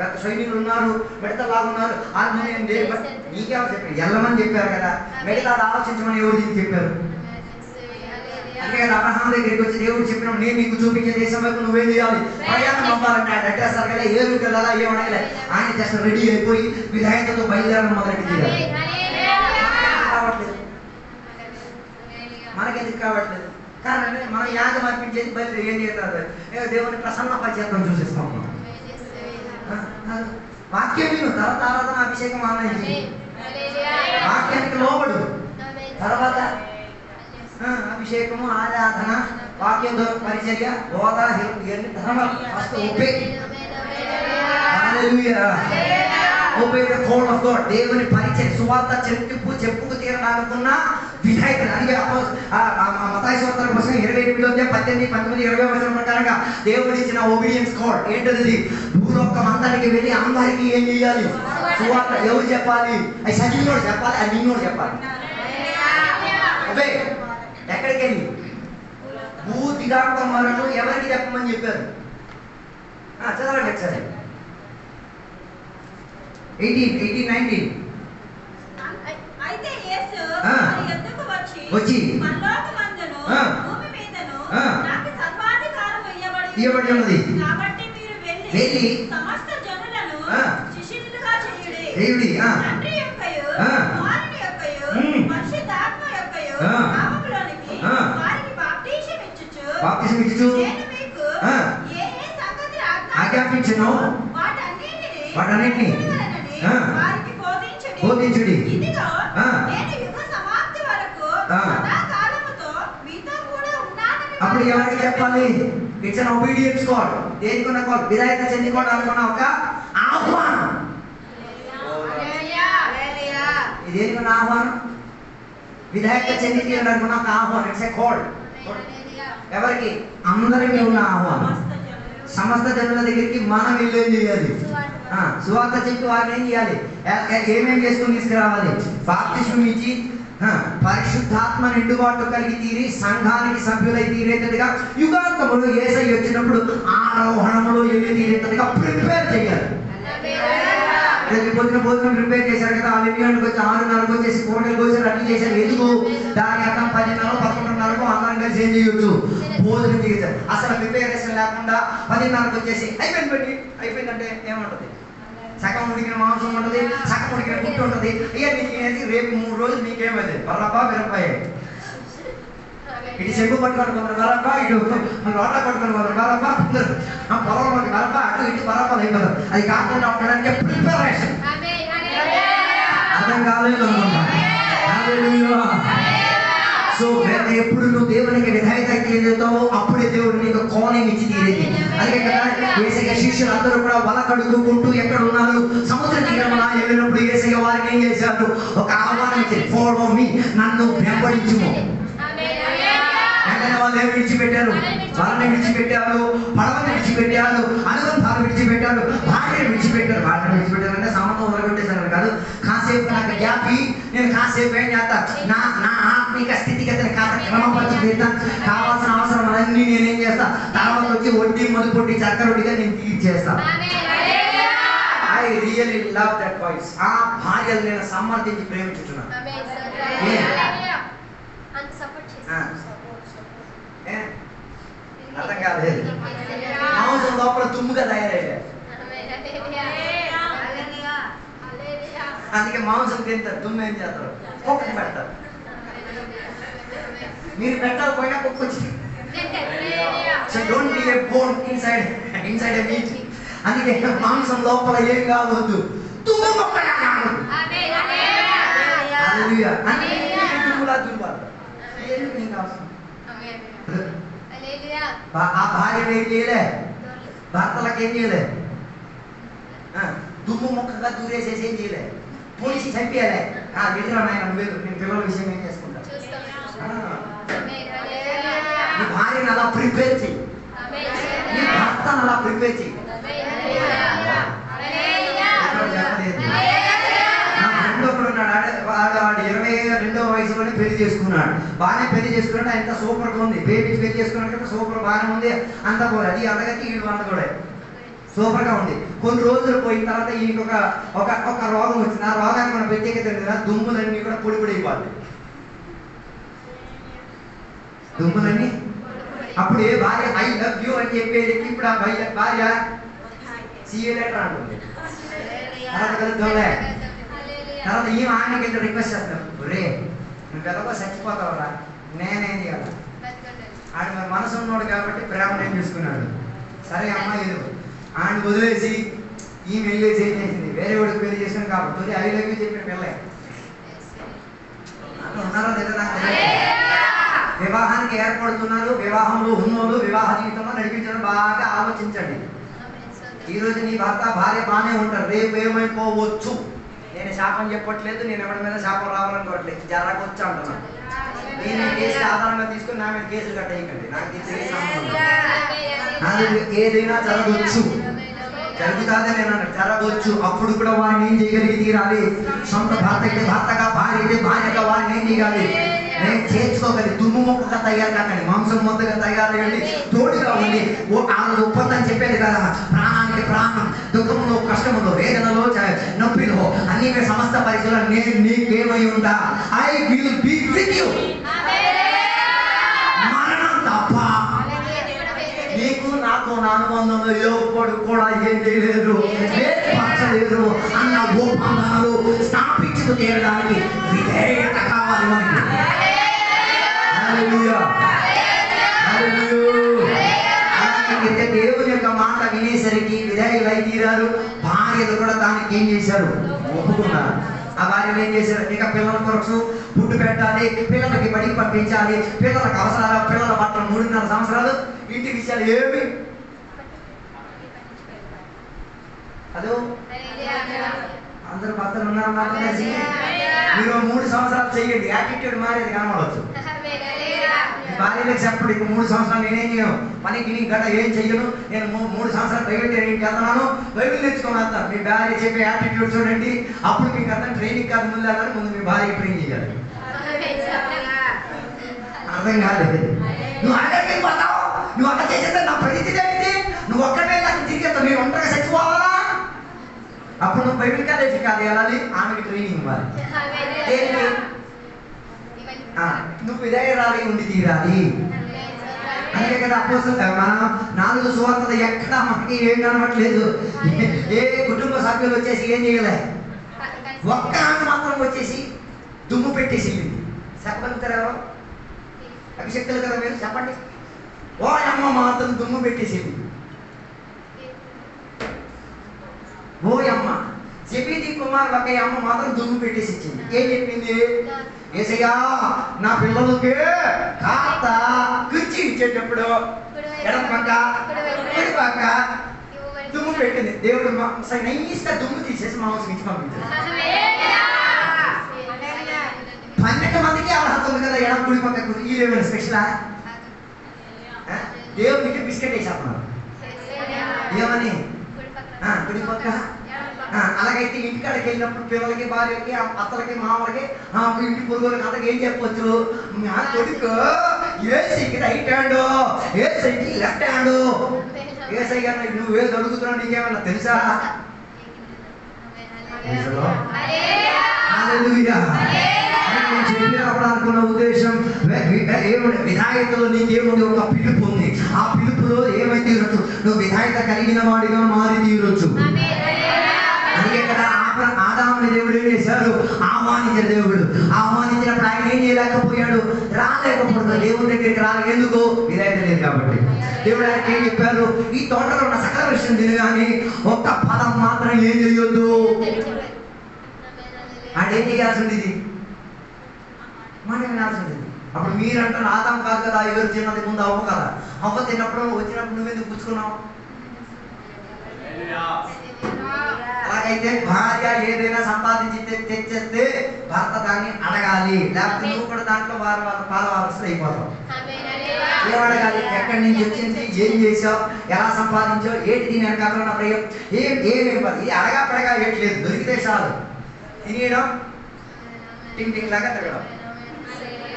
పెద్ద సైనికులు ఉన్నారు, మిడతలాగా ఉన్నారు, నీకేమో చెప్పారు, వెళ్ళమని చెప్పారు కదా. మిగతా ఆలోచించమని ఎవరు దీనికి చెప్పారు? అందుకే కదా అబ్రహాం దగ్గరికి వచ్చి దేవుడు చెప్పినాడు, నేను నీకు చూపించే దేశం వైపు నువ్వేం చేయాలి? ప్రయాణం పంపాలంటే అడ్రస్సారు కదా, ఏ ఊరికి వెళ్ళాలా ఏమనగలే. ఆయన జస్ట్ రెడీ అయిపోయి విధేయతతో బయలుదేరడం మొదలెట్టి కావట్లేదు. మనకెందుకు కావట్లేదు? కానీ మనం యాగం అర్పించేది బయలుదేరి ఏం చేస్తారు? దేవుని ప్రసన్నపరిచేద్దాం చూసేస్తాం. వాక్యం విను, తర్వాత ఆరాధన అభిషేకం ఆనందించి వాక్యానికి లోబడు, తర్వాత అభిషేకము, ఆరాధన, వాక్యం పరిచర్య, బోధ, ధర్మ. First obey. Hallelujah. Obey the code of God. దేవుని పరిచర్య, సువార్త చెప్పుకు తీరడానుకున్న విధేయత. అందుకే మత్తయి సువార్త పుస్తకం 28వ అధ్యాయం 18, 19, 20 వచనం ప్రకారంగా దేవుడు ఇచ్చిన ఒబీడియన్స్ కోడ్ ఏంటది? భూలోకం అంతటికి వెళ్ళి అందరికీ ఏం చేయాలి? సువార్త. ఎవరు చెప్పాలి? అది సజీవుడు చెప్పాలి, అది నిన్నోడు చెప్పాలి. ఒబే. ఎక్కడికి వెళ్ళి? భూదిగాంతములను ఎవరికి చెప్పమని చెప్పారు? చదవండి ఒకసారి. 18, 19. అయితే యేసు ఎద్దుకు వచ్చి పరలోకమందును భూమి మీదను నాకు సర్వాధికారము ఇయ్యబడి ఉన్నది. కాబట్టి మీరు వెళ్ళి సమస్త జనులను శిష్యులుగా చేయుడి. తండ్రి యొక్కయు కుమారుని యొక్కయు పరిశుద్ధాత్మ యొక్కయు నామములోనికి వారికి బాప్తిసం ఇచ్చుచు నేను మీకు ఏ సంగతులు ఆజ్ఞాపించునో వాటన్నిటిని వారికి బోధించుడి. ఇదిగో నేను యుగ సమాప్తి వరకు సదాకాలముతో మీతో కూడా ఉన్నానని. అప్పుడు ఎవరికి చెప్పాలి? It's an obedience call. దేనికున్న కాల్? విధేయత చెందుకోవడానుకున్న ఒక ఆహ్వానం. ఇది దేనికున్న ఆహ్వానం? విధేయత చెంది తీరడానికి ఉన్న ఒక ఆహ్వానం. It's a call. ఎవరికి? అందరికీ ఉన్న ఆహ్వానం. సమస్త జనుల దగ్గరికి మనం వెళ్ళి ఏం చేయాలి? సువార్త చెప్పి వారిని ఏం చేయాలి? ఏమేం చేసుకుని తీసుకురావాలి? బాప్తిస్మం ఇచ్చి పరిశుద్ధాత్మ నిండుబాటు కలిగి తీరి సంఘానికి సభ్యులై తీరేటట్టుగా యుగాంతములో యేసయ్య వచ్చినప్పుడు ఆరోహణములో వెళ్ళి తీరేటట్టుగా ప్రిపేర్ చేయాలి. పొద్దున భోజనం ప్రిపేర్ చేశారు కదా, 6 గంటలకు వచ్చి 6:30కు వచ్చేసి కోటలకు వచ్చారు, అన్ని చేశారు. ఎందుకు? దాని అర్థం 10:30 11:30కు అందరం కలిసి ఏం చేయొచ్చు? భోజనం చేశారు. అసలు ప్రిపేరేషన్ లేకుండా 10:30కు వచ్చేసి అయిపోయిందంటే ఏముంటది? సగం ఉడికిన మాంసం ఉంటుంది, సగం ఉడికిన గుట్టు ఉంటుంది. ఇక నీకు రేపు 3 రోజులు నీకేమైంది? బర్రబ్బా బిరబ్బాయే. ఇటు చెంగు పట్టుకొని కొందరు బరబ్బా, ఇటు రోడ్ల పట్టుకొని కొందరు బరబ్బా, కొందరు పొలం బరబ్బా, అటు ఇటు బరబ్బా అయిపోతారు. అది కాకుండా ఉండడానికి ప్రిపరేషన్. అర్థం కాలేదు. సో ఎప్పుడు నువ్వు దేవునికి విధేయత చేస్తావో అప్పుడే దేవుడు నీకు కాలింగ్ ఇచ్చి తీరేది. అదే కదా యేసయ్య శిష్యులు అందరూ కూడా వల కడుక్కుంటూ ఎక్కడ ఉన్నారు? సముద్ర తీరమున వెళ్ళినప్పుడు యేసయ్య వారికి ఏం చేశారు? ఒక ఆహ్వానం ఇచ్చారు. ఫాలో మీ, నన్ను వెంబడించుము. వెంటనే వాళ్ళు ఏమి విడిచిపెట్టారు? వాళ్ళని విడిచిపెట్టారు, పడవని విడిచిపెట్టారు, అనుబంధాలు విడిచిపెట్టారు, భార్యను విడిచిపెట్టారు. భార్యను విడిచిపెట్టారు అంటే సంబంధం వదిలిపెట్టేశారు కాదు. కాసేపు నాకు గ్యాప్ నేను కాసేపు ఏం చేస్తా? నా ఆత్మీక స్థితిగతిని కాస్త క్రమపరిచి తీస్తాను. కావాల్సిన అవసరం అన్నీ నేనేం చేస్తా? తర్వాత వచ్చి వడ్డీ మొదలుపొట్టి చక్కరొడ్డిగా నేను తీర్చేస్తాను. I really love that voice. ఆ భార్యలు నేను సమర్థించి ప్రేమించుతున్నాను. అర్థం కాలేదు. మాంసం లోపల తుమ్ముగా తయారయ్యారు. అందుకే మాంసం తింటారు, తుమ్ము ఏం చేస్తారు? కుక్కకి పెడతారు. మీరు పెట్టకపోయినా కుక్క వచ్చి. So don't be a bone inside a meet. అందుకే మాంసం లోపల ఏం కావద్దు? తుమ్ము మొక్కలా కావద్దు. హల్లెలూయా. అందుకే తుమ్ములా తుమ్మాలి. ఆ భార్యను ఏం చేయలే, భర్తలకు ఏం చేయలే, దుమ్ము మొక్కగా దూరేసేసి ఏం చేయలే, పోలీసు చంపేయాలి. వెళ్ళిరా నాయన నువ్వేదు, నేను పిల్లల విషయం ఏం చేసుకుంటా. నీ భార్యను అలా ప్రిపేర్ చెయ్యి, నీ భర్తను అలా ప్రిపేర్ చెయ్యి. వాడు 22వ వయసులోనే పెళ్లి చేసుకున్నాడు. బాగానే పెళ్లి చేసుకున్నాడు. ఆయన సూపర్గా ఉంది. బేబీ పెళ్లి చేసుకున్నాడు కదా, సూపర్ బాగానే ఉంది. అంత కూడా అది అందగతి వీడు అంత కూడా సూపర్గా ఉంది. కొన్ని రోజులు పోయిన తర్వాత ఈయనకి ఒక రోగం వచ్చింది. ఆ రోగానికి మన ప్రత్యేకత ఏంటి కదా? దుమ్ములన్నీ కూడా పొడి పొడి అయిపోద్ది. దుమ్ములన్నీ అప్పుడు ఏ భార్య ఐ లవ్ యూ అని చెప్పేది, ఇప్పుడు ఆ భార్య సీఏ లెటర్ అంటుంది. తర్వాత ఈ ఆయనకి ఎంత రిక్వెస్ట్ చేస్తాం, ఒరే నువ్వు ఎలాగో చచ్చిపోతావురా, నేనేం చేయాలి? ఆయన మరి మనసు ఉన్నాడు కాబట్టి ప్రేమ నేను చూసుకున్నాడు. సరే అమ్మాయి ఆయన వదిలేసి ఈమె వెళ్ళేసి ఏం చేసింది? వేరే వాడికి పెళ్లి చేసాను కాబట్టి ఐ లవ్ యూ చెప్పిన పిల్లే ఉన్నారో లేదా? వివాహానికి ఏర్పడుతున్నారు, వివాహంలో ఉన్నోళ్ళు వివాహ జీవితంలో నడిపించడం బాగా ఆలోచించండి. ఈరోజు నీ భర్త భార్య బాగానే ఉంటారు, రేపు ఏమైపోవచ్చు. నేను శాపం చెప్పట్లేదు, నేను ఎవరి మీద శాపం రావాలనుకోవట్లేదు, జరగవచ్చు అంటున్నాను. నేను కేసు ఆధారంగా తీసుకుని నా మీద కేసులు కట్టేయకండి. నాకు ఏదైనా జరగవచ్చు, జరుగుతుందే నేను అన్నట్టు జరగవచ్చు. అప్పుడు కూడా వారిని ఏం చేయగలిగి తీరాలి? సొంత భర్త అయితే భర్తగా, భార్య అయితే భార్యగా వారిని ఏం చేయాలి? నేను చేర్చుకోగలి. దుమ్ము మొక్కగా తయారు కాకండి, మాంసం మొత్తగా తయారయ్యండి, తోడుగా ఉండి. ఆ ఒప్పందం చెప్పేది కదా, ప్రాణానికి ప్రాణం, దుఃఖంలో, కష్టములో, వేదనలో, నొప్పిలో, అన్ని సమస్త పరిస్థితుల్లో నేను నీకేమై ఉంటా? I will be with you. మరణం తప్ప నీకు నాకు నా అనుబంధంలో ఎప్పుడు కూడా ఏం చేయలేదు, ఏర్పరచలేదు అన్న ఒప్పందాలు స్థాపించుకు తీరడానికి విధేయత కావాలి మనకి. దేవుని యొక్క మాట వినేసరికి విధేయులై తీరారు. భార్యలు కూడా దానికి ఏం చేశారు? ఒప్పుకున్నారు. ఆ భార్యలు ఏం చేశారు? ఇక పిల్లల కొరకు ఫుడ్ పెట్టాలి, పిల్లలకి బడికి పంపించాలి, పిల్లలకు అవసరాలు, పిల్లల బట్టలు 3.5 సంవత్సరాలు, ఇంటి విషయాలు ఏమి అదో అందరు భర్తలు ఉన్నారన్నమాట. మీరు 3 సంవత్సరాలు చేయండి, యాటిట్యూడ్ మారేది కనబడవచ్చు. భార్యలకు చెప్పండి, ఇంకో 3 సంవత్సరాలు నేనేం చేయను, పనికి నీ గట్ట ఏం చెయ్యను, నేను 3 సంవత్సరాలు బైబిల్ ట్రైనింగ్కి వెళ్తున్నాను, బైబిల్ నేర్చుకొని వస్తాను. మీ భార్య చెప్పే యాటిట్యూడ్ చూడండి, అప్పుడు మీకు అర్థం ట్రైనింగ్ కాదు, ముందు వెళ్ళాలి, ముందు మీ భార్యకి ట్రైన్ చేయాలి. అర్థం కాలేదు. నువ్వు అక్కడికి వెళ్ళిపోతావు, నువ్వు అక్కడ చేసేది నా పరిస్థితి ఏంటి, నువ్వు ఒక్కడే నాకు తిరిగేస్తావు, నేను ఒంటరిగా చచ్చిపోవాలా? అప్పుడు నువ్వు బైబిల్ కాలేజీ కాదు వెళ్ళాలి, ఆమెకి ట్రైనింగ్ ఇవ్వాలి. ఏంటి? నువ్వు విధేయురాలి ఉండి తీరాలి. అందుకే కదా అపోస్తలులు మనం 4 సువార్తలు ఎక్కడ మనకి ఏం కనబడట్లేదు. ఏ కుటుంబ సభ్యులు వచ్చేసి ఏం చేయలే, ఒక్క ఆమె మాత్రం వచ్చేసి దుమ్ము పెట్టేసి చెప్పగలుగుతారు ఎవరు? అభిషక్తులు కదా మీరు, చెప్పండి. ఓ అమ్మ మాత్రం దుమ్ము పెట్టేసింది. ఓ అమ్మ జెబెదీ కుమారుడు ఒక అమ్మ మాత్రం దుమ్ము పెట్టేసి ఇచ్చింది. ఏం చెప్పింది? యేసయ్యా నా పిల్లలకి కాస్త కుర్చీ ఇచ్చేటప్పుడు ఎడమ పక్క కుడి పక్క దుమ్ము పెట్టింది. దేవుడు నైస్గా దుమ్ము తీసేసి మాంసం ఇచ్చి పంపించాడు. 12 మందికి అర్హత ఉంది కదా ఎడమ కుడి పక్క. ఈ లెవెల్ స్పెషలా? దేవుడికి బిస్కెట్ వేసేస్తున్నారు. ఏమని? కుడి పక్క. అలాగైతే ఇంటికాడికి వెళ్ళినప్పుడు పిల్లలకి, భార్యకి, అత్తలకి, మామలకి, ఇంటి పొరుగులకి అంతకు ఏం చెప్పొచ్చు? మా కొడుకు ఏసైకి రైట్ హ్యాండ్, ఏసైకి లెఫ్ట్ హ్యాండ్. ఏసై గారు నువ్వేది అడుగుతున్నావు నీకేమన్నా తెలుసా? చెప్పినప్పుడు అనుకున్న ఉద్దేశం విధాయతలో నీకేముంది? ఒక పిలుపు ఉంది. ఆ పిలుపులో ఏమై తీరొచ్చు? నువ్వు విధాయత కలిగిన వాడిగా మారి తీరొచ్చు. అందుకే కదా ఆదాముని దేవుడు ఏం చేశాడు? ఆహ్వానించిన దేవుడు. ఆహ్వానించినప్పుడు ఆయన ఏం చేయలేకపోయాడు? రాలేకపోతున్నాడు దేవుని దగ్గరికి. రాలేదు ఎందుకు? విధాయత లేదు కాబట్టి. దేవుడు ఆయనకి ఏం చెప్పారు? ఈ తోటలో ఉన్న సకల విషయం తిను కానీ ఒక్క పదం మాత్రం ఏం చేయొద్దు. ఆయన ఏం చేయాల్సింది? ఇది మాట వినాల్సింది. అప్పుడు మీరంటారు ఆదాం కాదు కదా, ఎవరు తిన్నది ముందు అవ్వ కదా. అవ్వ తిన్నప్పుడు వచ్చినప్పుడు నువ్వెందుకు పుచ్చుకున్నావు? అలాగైతే భార్య ఏదైనా సంపాదించి తెచ్చేస్తే భర్త దాన్ని అడగాలి, లేకపోతే నువ్వు కూడా దాంట్లో పాలవారసులు అయిపోతావు. ఏం అడగాలి? ఎక్కడి నుంచి వచ్చింది, ఏం చేసావు, ఎలా సంపాదించావు, ఏంటి దీని వెనకాల ఉన్న ప్రియం, ఏమి అడగా పడగా ఏట్లేదు, దొరికితే చాలు తినేయడం, టింగ్ టింగ్ లాగా తిరగడం.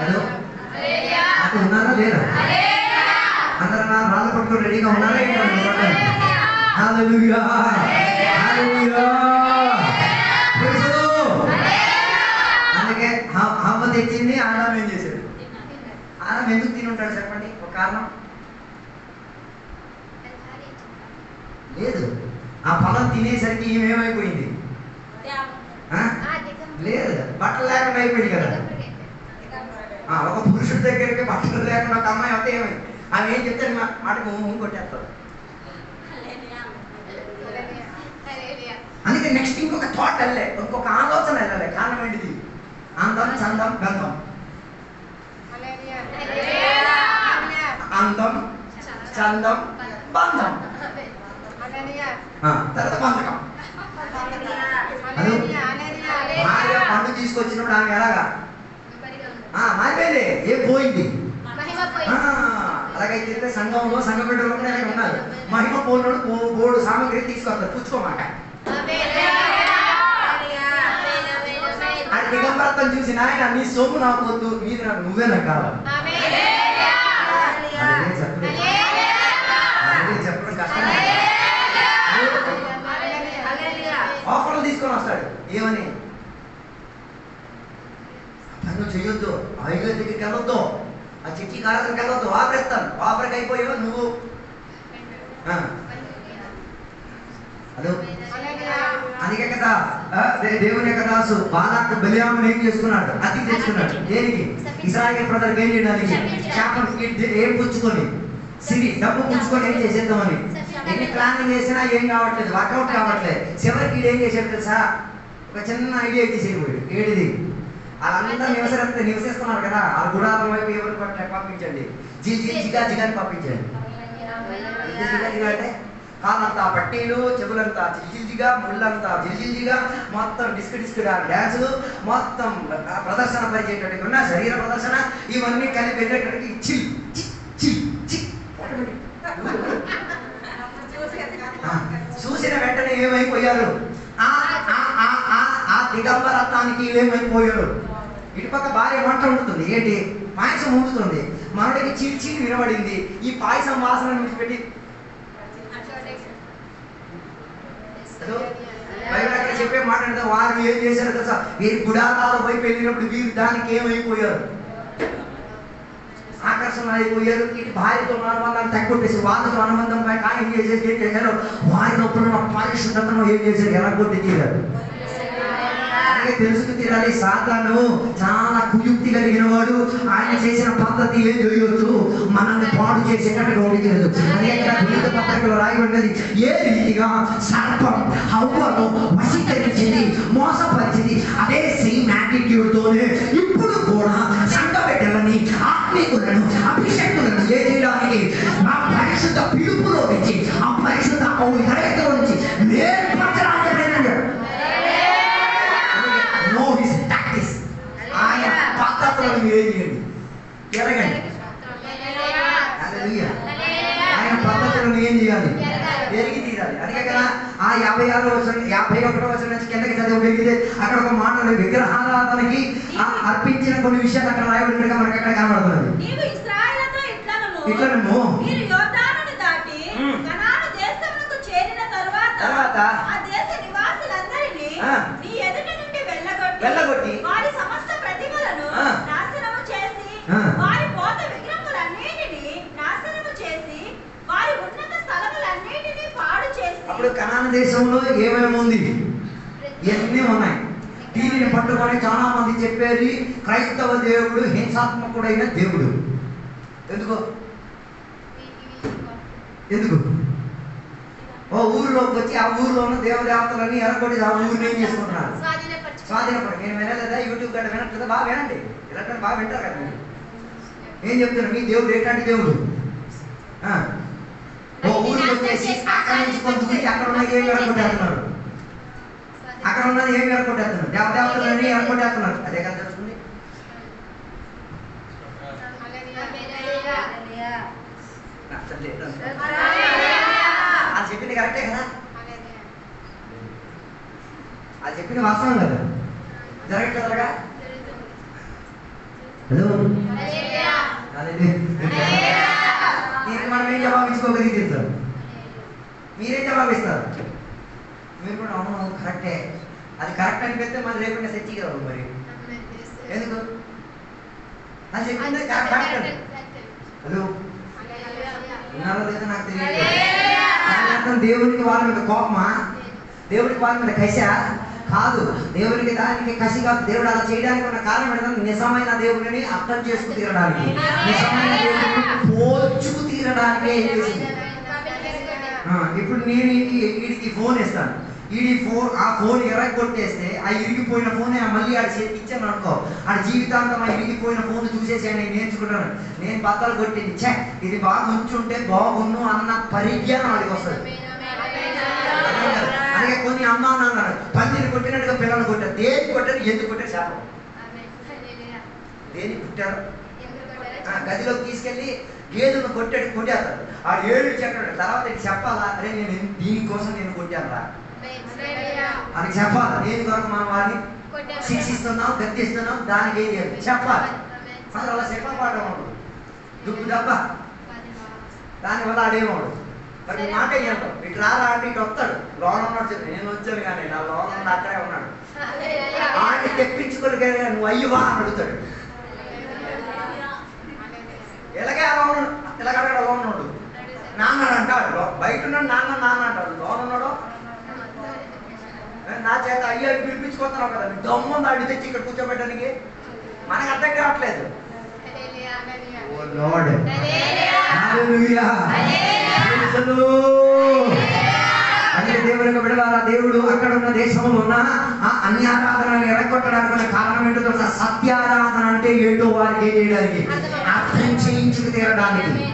హలో, అక్కడ ఉన్నారా లేదా? అందరూ నా రాళ్ళు పట్టుకొని రెడీగా ఉన్నారా? హల్లెలూయా, హల్లెలూయా. అందుకే హవ్వ తెచ్చింది, ఆదాం ఏం చేశాడు? ఆదాం ఎందుకు తిని ఉంటాడు చెప్పండి? ఒక కారణం లేదు. ఆ ఫలం తినేసరికి ఏమేమైపోయింది? లేదు, బట్టలు లేకుండా అయిపోయింది కదా. ఒక పురుషుడి దగ్గరికి బట్టలు లేకుండా ఒక అమ్మాయి వస్తే ఏమైంది? ఆమె ఏం చెప్తే మాటకు కొట్టేస్తారు. అందుకే నెక్స్ట్ ఇంకొక థాట్ వెళ్ళే, ఇంకొక ఆలోచన వెళ్ళాలి. కారణం ఏంటిది? అందం, చందం, గంధం. అందం, చందం, బంధం. తర్వాత బంధకం. భార్య పండు తీసుకొచ్చినప్పుడు ఆమె ఎలాగా మారిపోయింది, ఏం పోయింది? అలాగైతే సంఘంలో సంఘ బిడ్డలు ఉన్నారు. మహిమ పోయినోడు బోర్డు సామగ్రి తీసుకొస్తారు, పుచ్చుకోమాట. అది దిగంబరత్వం చూసి నాయన నీ సొమ్ము నాకు వద్దు, నీది నాకు నువ్వే నాకు కావాలి. చెప్పడం కష్టం. ఆఫర్లు తీసుకొని వస్తాడు. ఏమని? పన్ను చెయ్యొద్దు, ఆయుధ దగ్గరికి వెళ్ళొద్దు, ఆ చిట్టి కారణకి వెళ్ళొద్దు, ఆఫర్ ఇస్తాను. ఆఫర్కి అయిపోయావు నువ్వు. హలో, అందుకే కదా దేవుని యొక్క దాసు బాలాకు బలియామును ఏం చేసుకున్నాడు? అతి తెచ్చుకున్నాడు. దేనికి? ఇశ్రాయేలు ప్రజలకు ఏం చేయడానికి? చేపలు ఏం పుచ్చుకొని, సిరి డబ్బు పుచ్చుకొని ఏం చేసేద్దామని ఎన్ని ప్లానింగ్ చేసినా ఏం కావట్లేదు, వర్కౌట్ కావట్లేదు. చివరికి ఏం చేశాడు తెలుసా? ఒక చిన్న ఐడియా ఇచ్చేసేపోయాడు. ఏడిది? వాళ్ళందరూ నివసిస్తున్నారు కదా, ఆ గుడారం వైపు ఎవరు పంపించండి, జిగాని పంపించండి. జిగా అంటే కాళ్ళంతా పట్టీలు, చెవులంతా జిల్జిల్జిగా, ముళ్ళంతా జిల్జిల్జిగా, మొత్తం డిస్క్ డ్యాన్సులు, మొత్తం ప్రదర్శన పరిచేటట్టుగా ఉన్న శరీర ప్రదర్శన, ఇవన్నీ కలిపి వెళ్ళేటట్టుగా చూసిన వెంటనే ఏమైపోయారు? ఆ దిగంబరత్వానికి ఏమైపోయారు? ఇటుపక్క భార్య వంట ఉంటుంది, ఏంటి పాయసం వండుతుంది, మనడికి చీల్చి వినబడింది. ఈ పాయసం వాసన విడిచిపెట్టి అక్కడ చెప్పే మాట వారు ఏం చేశారు తెలుసా? వీరి గుడారాల వైపు వెళ్ళినప్పుడు వీరు దానికి ఏమైపోయారు? ఆకర్షణ అయిపోయారు. ఇటు భార్యతో అనుబంధాన్ని తగ్గొట్టేసి వాళ్ళతో అనుబంధం కానీ ఏం చేశారు? వారి లోపల పరిశుద్ధతను ఏం చేశారు? ఎలాగొట్టి తీరారు. తెలుసుకు తీరాలి. సాతాను చాలా కుయుక్తి కలిగిన వాడు. ఆయన చేసిన పద్ధతి ఏం చేయొచ్చు? మనల్ని పాడు చేసేటట్టుగా ఉండలేదు. అది ఎక్కడ గీత పత్రికలో రాయబడినది. ఏ రీతిగా సర్పం హవ్వను వశీకరించింది, మోసపరిచింది, అదే సేమ్ యాటిట్యూడ్ తోనే ఇప్పుడు కూడా సంఘ బిడ్డలని, ఆత్మీయులను, అభిషేకులను ఏ చేయడానికి ఆ పరిశుద్ధ పిలుపులో నుంచి, ఆ పరిశుద్ధ హృదయంలో నుంచి నేర్పరచడానికి ఆయన పద్ధతులను ఏం చేయండి, ఎరగండి. ఆయన పద్ధతులను ఏం చేయాలి? ఎరిగి తీరాలి. అందుకే కదా ఆ 56వ వచనం 51వ వచనం నుంచి కిందకి చదవగలిగితే అక్కడ ఒక మాట విగ్రహారాధనకి అర్పించిన కొన్ని విషయాలు అక్కడ రాయబడినట్టుగా మనకి అక్కడ కనబడుతున్నది. ఇట్లనేమో మీరు యోర్దానును దాటి కనాను దేశమునకు చేరిన తరువాత ఆ దేశ నివాసులందరినీ నీ ఎదుట నుండి వెళ్ళగొట్టి వారి సమస్త ప్రతిమలను నాశనము చేసి వారి పోత విగ్రహములన్నిటినీ నాశనము చేసి వారి ఉన్నత స్థలములన్నిటినీ పాడు చేసి. అప్పుడు కనాను దేశంలో ఏమేమి ఉంది? ఎన్ని ఉన్నాయి. దీనిని పట్టుకొని చాలా మంది చెప్పేది క్రైస్తవ దేవుడు హింసాత్మకుడైన దేవుడు. ఎందుకు ఓ ఊరిలోకి వచ్చి ఆ ఊరిలో ఉన్న దేవదేవతలన్నీ ఎరగొట్టి ఆ ఊరిని ఏం చేసుకుంటున్నారు? స్వాధీనపడి. నేను వినలేదా? యూట్యూబ్ గట్ట వినట్లేదా? బాగా వినండి. ఇలాంటి బాగా వింటారు కదా. ఏం చెప్తున్నా? మీ దేవుడు ఎట్లాంటి దేవుడు? ఓ ఊరికి వచ్చేసి ఆక్రమించుకొని దూరికి అక్కడ ఉన్న ఏమి ఎరగొట్టేస్తున్నారు, అక్కడ ఉన్నది ఏమి ఎరగొట్టేస్తున్నారు, దేవదేవతలన్నీ ఎరగొట్టేస్తున్నారు. అదే కదా తెలుస్తుంది. అది చెప్పింది కరెక్టే కదా? అది చెప్పింది వాస్తవం కదా? జరగట్లేదుగా? హలో, దీనికి మనం ఏం జవాబించుకోగలిగితే మీరేం జవాబిస్తారు? మీరు కూడా అవును కరెక్టే, అది కరెక్ట్ అనిపిస్తే మనం లేకుండా సెచ్చి కదా. మరి ఎందుకు అది చెప్పింది కరెక్ట్? హలో, ఉన్నారో లేదో నాకు తెలియదు. దేవునికి వాళ్ళ మీద కోపమా? దేవుడికి వాళ్ళ మీద కసి కాదు. దేవునికి దానికి కసి కాదు. దేవుడు అలా చేయడానికి ఉన్న కారణం ఏంటంటే నిజమైన దేవుడిని అర్థం చేసుకు తీరడానికి, నిజమైన దేవుడిని పోల్చుకు తీరడానికే ఏం చేసింది. ఇప్పుడు నేను వీడికి ఫోన్ ఇస్తాను, ఆ ఫోన్ ఎరగొట్టేస్తే ఆ ఇరిగిపోయిన ఫోన్ మళ్ళీ ఆడి చేతికి ఇచ్చాను అనుకో, ఆడి జీవితాంతం ఆ ఇరిగిపోయిన ఫోన్ చూసేసి నేను నేర్చుకుంటాను. నేను బద్దలు కొట్టింది చే ఇది బాగా ఉంచుంటే బాగున్ను అన్న పరిజ్ఞానం వాడికి వస్తుంది. అలాగే కొన్ని అమ్మా అన్నారు పందిని కొట్టినట్టుగా పిల్లలు కొట్టారు. దేని కొట్టారు? ఎందుకు కొట్టారు? శాపం. దేని కొట్టారు? గదిలోకి తీసుకెళ్ళి గేదెను కొట్టేస్తారు. ఆ 7 చెప్పాడు. తర్వాత చెప్పాలా? అరే నేను దీనికోసం నేను కొట్టాను రా అని చెప్పాలి. దేని కొరకు మనం వాడిని శిక్షిస్తున్నాం, గద్దిస్తున్నాం, దానికి ఏం చేయాలి చెప్పాలి. అసలు అలా చెప్పపాటం ఉండదు, దుబ్బు దెబ్బ. దానివల్ల ఆడేమోడు మరి మాట ఏంటో ఇటు రారా అంటే ఇటు వస్తాడు. లోన్ ఉన్నాడు చెప్పి నేను వచ్చాను కానీ నా లోన్ ఉన్న అక్కడే ఉన్నాడు. ఆడిని తెప్పించుకోలేక నువ్వు అయ్యవా అని అడుగుతాడు. ఇలాగే లోన్ ఇలాగ లోన్ ఉన్నాడు నాన్న అంటాడు. బయట ఉన్నాడు నాన్న అంటాడు. లోన్ ఉన్నాడు నా చేత అయ్యో పిలిపించుకుంటున్నావు కదా, దమ్ముంది అడిగి తెచ్చి ఇక్కడ కూర్చోబెట్టడానికి. మనకు అర్థం కావట్లేదు. అదే దేవునికి విడవాలా? దేవుడు అక్కడ ఉన్న దేశంలో ఉన్న అన్యారాధనని ఎరగొట్టడానికి ఉన్న కారణం ఏంటో తెలుసా? సత్యారాధన అంటే ఏంటో వారికి ఏం చేయడానికి, అర్థం చేయించుకు తీరడానికి.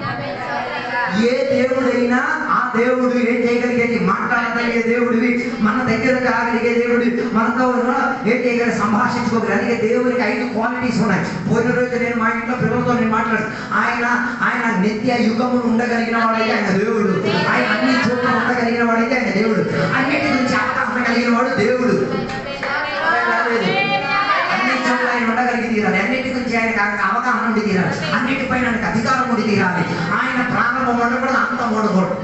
ఏ దేవుడైనా ఆ దేవుడు ఏం చేయగలిగేది, మాట్లాడగలిగే దేవుడివి, మన దగ్గర కాగలిగే దేవుడు, మనతో ఏం చేయగలిగే, సంభాషించుకోగలిగే దేవుడికి 5 క్వాలిటీస్ ఉన్నాయి. పోయిన రోజు నేను మా ఇంట్లో పిల్లలతో నేను మాట్లాడు, ఆయన నిత్య యుగమును ఉండగలిగిన వాడైతే ఆయన దేవుడు, ఆయన అన్ని చోట్ల ఉండగలిగిన వాడైతే ఆయన దేవుడు, అన్నిటి గురించి అవగాహన కలిగిన వాడు దేవుడు. అన్ని చోట్ల ఆయన ఉండగలిగి తీరాలి, అన్నిటి గురించి ఆయనకు అవగాహన ఉండి తీరాలి, అన్నిటిపైన ఆయనకు అధికారం ఉండి తీరాలి. ఆయన ప్రారంభం ఉండకూడదు, అంతం ఉండకూడదు.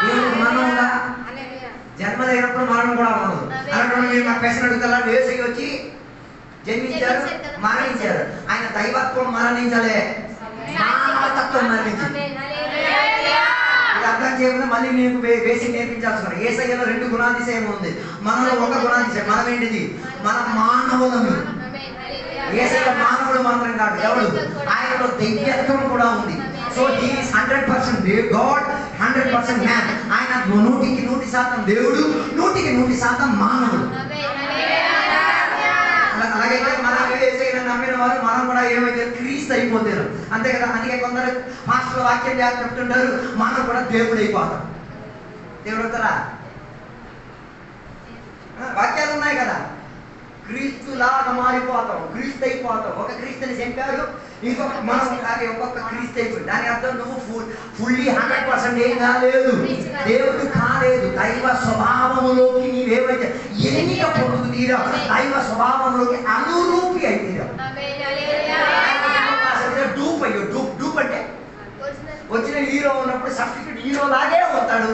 దేవుడు మరణంగా జన్మదైనప్పుడు మరణం కూడా ఉండదు. అలాంటి మీరు మా ప్రశ్న అడుగుతారా, యేసు వచ్చి జన్మించారు, మరణించారు, ఆయన దైవత్వం మరణించలే, మానవతత్వం మరణించారు. ఇది అర్థం చేయకుండా మళ్ళీ నీకు బేసిక్ నేర్పించాల్సిన యేసయ్యలో 2 గుణాతిశయం ఉంది, మనలో ఒక గుణాతిశయం. మనం ఏంటిది, మన మానవులము. యేసయ్య మానవుడు మాత్రం కాదు, ఎవడు, ఆయనలో దైవ్యత్వం కూడా ఉంది. So he is 100% God, 100% man. ఆయన 100% దేవుడు, 100% మానవుడు. అలాగైతే మనం యేసయ్యను నమ్మిన వారు మనం కూడా ఏమైతే క్రీస్తు అయిపోతారు, అంతే కదా. అందుకే కొందరు పాస్టర్ వాక్యం చెప్తుంటారు, మనం కూడా దేవుడు అయిపోతాం. దేవుడు అవుతారా? వాక్యాలు ఉన్నాయి కదా, క్రీస్తులాగా మారిపోతాం, క్రీస్తు అయిపోతాం. ఒక క్రీస్తుని చంపారు, ఇంకొక మనం ఒక్కొక్క క్రీస్తు అయిపోయింది. దాని అర్థం నువ్వు ఫుల్లీ 100% ఏం కాలేదు, దేవుడు కాలేదు. దైవ స్వభావంలోకి నీవేమైతే ఎన్నిక పొందుకు తీరా, దైవ స్వభావంలోకి అనురూపి అయితేరా. డూప్ అయ్యో, డూప్ అంటే వచ్చిన హీరో ఉన్నప్పుడు సబ్స్టిట్యూట్ హీరో లాగే అవుతాడు,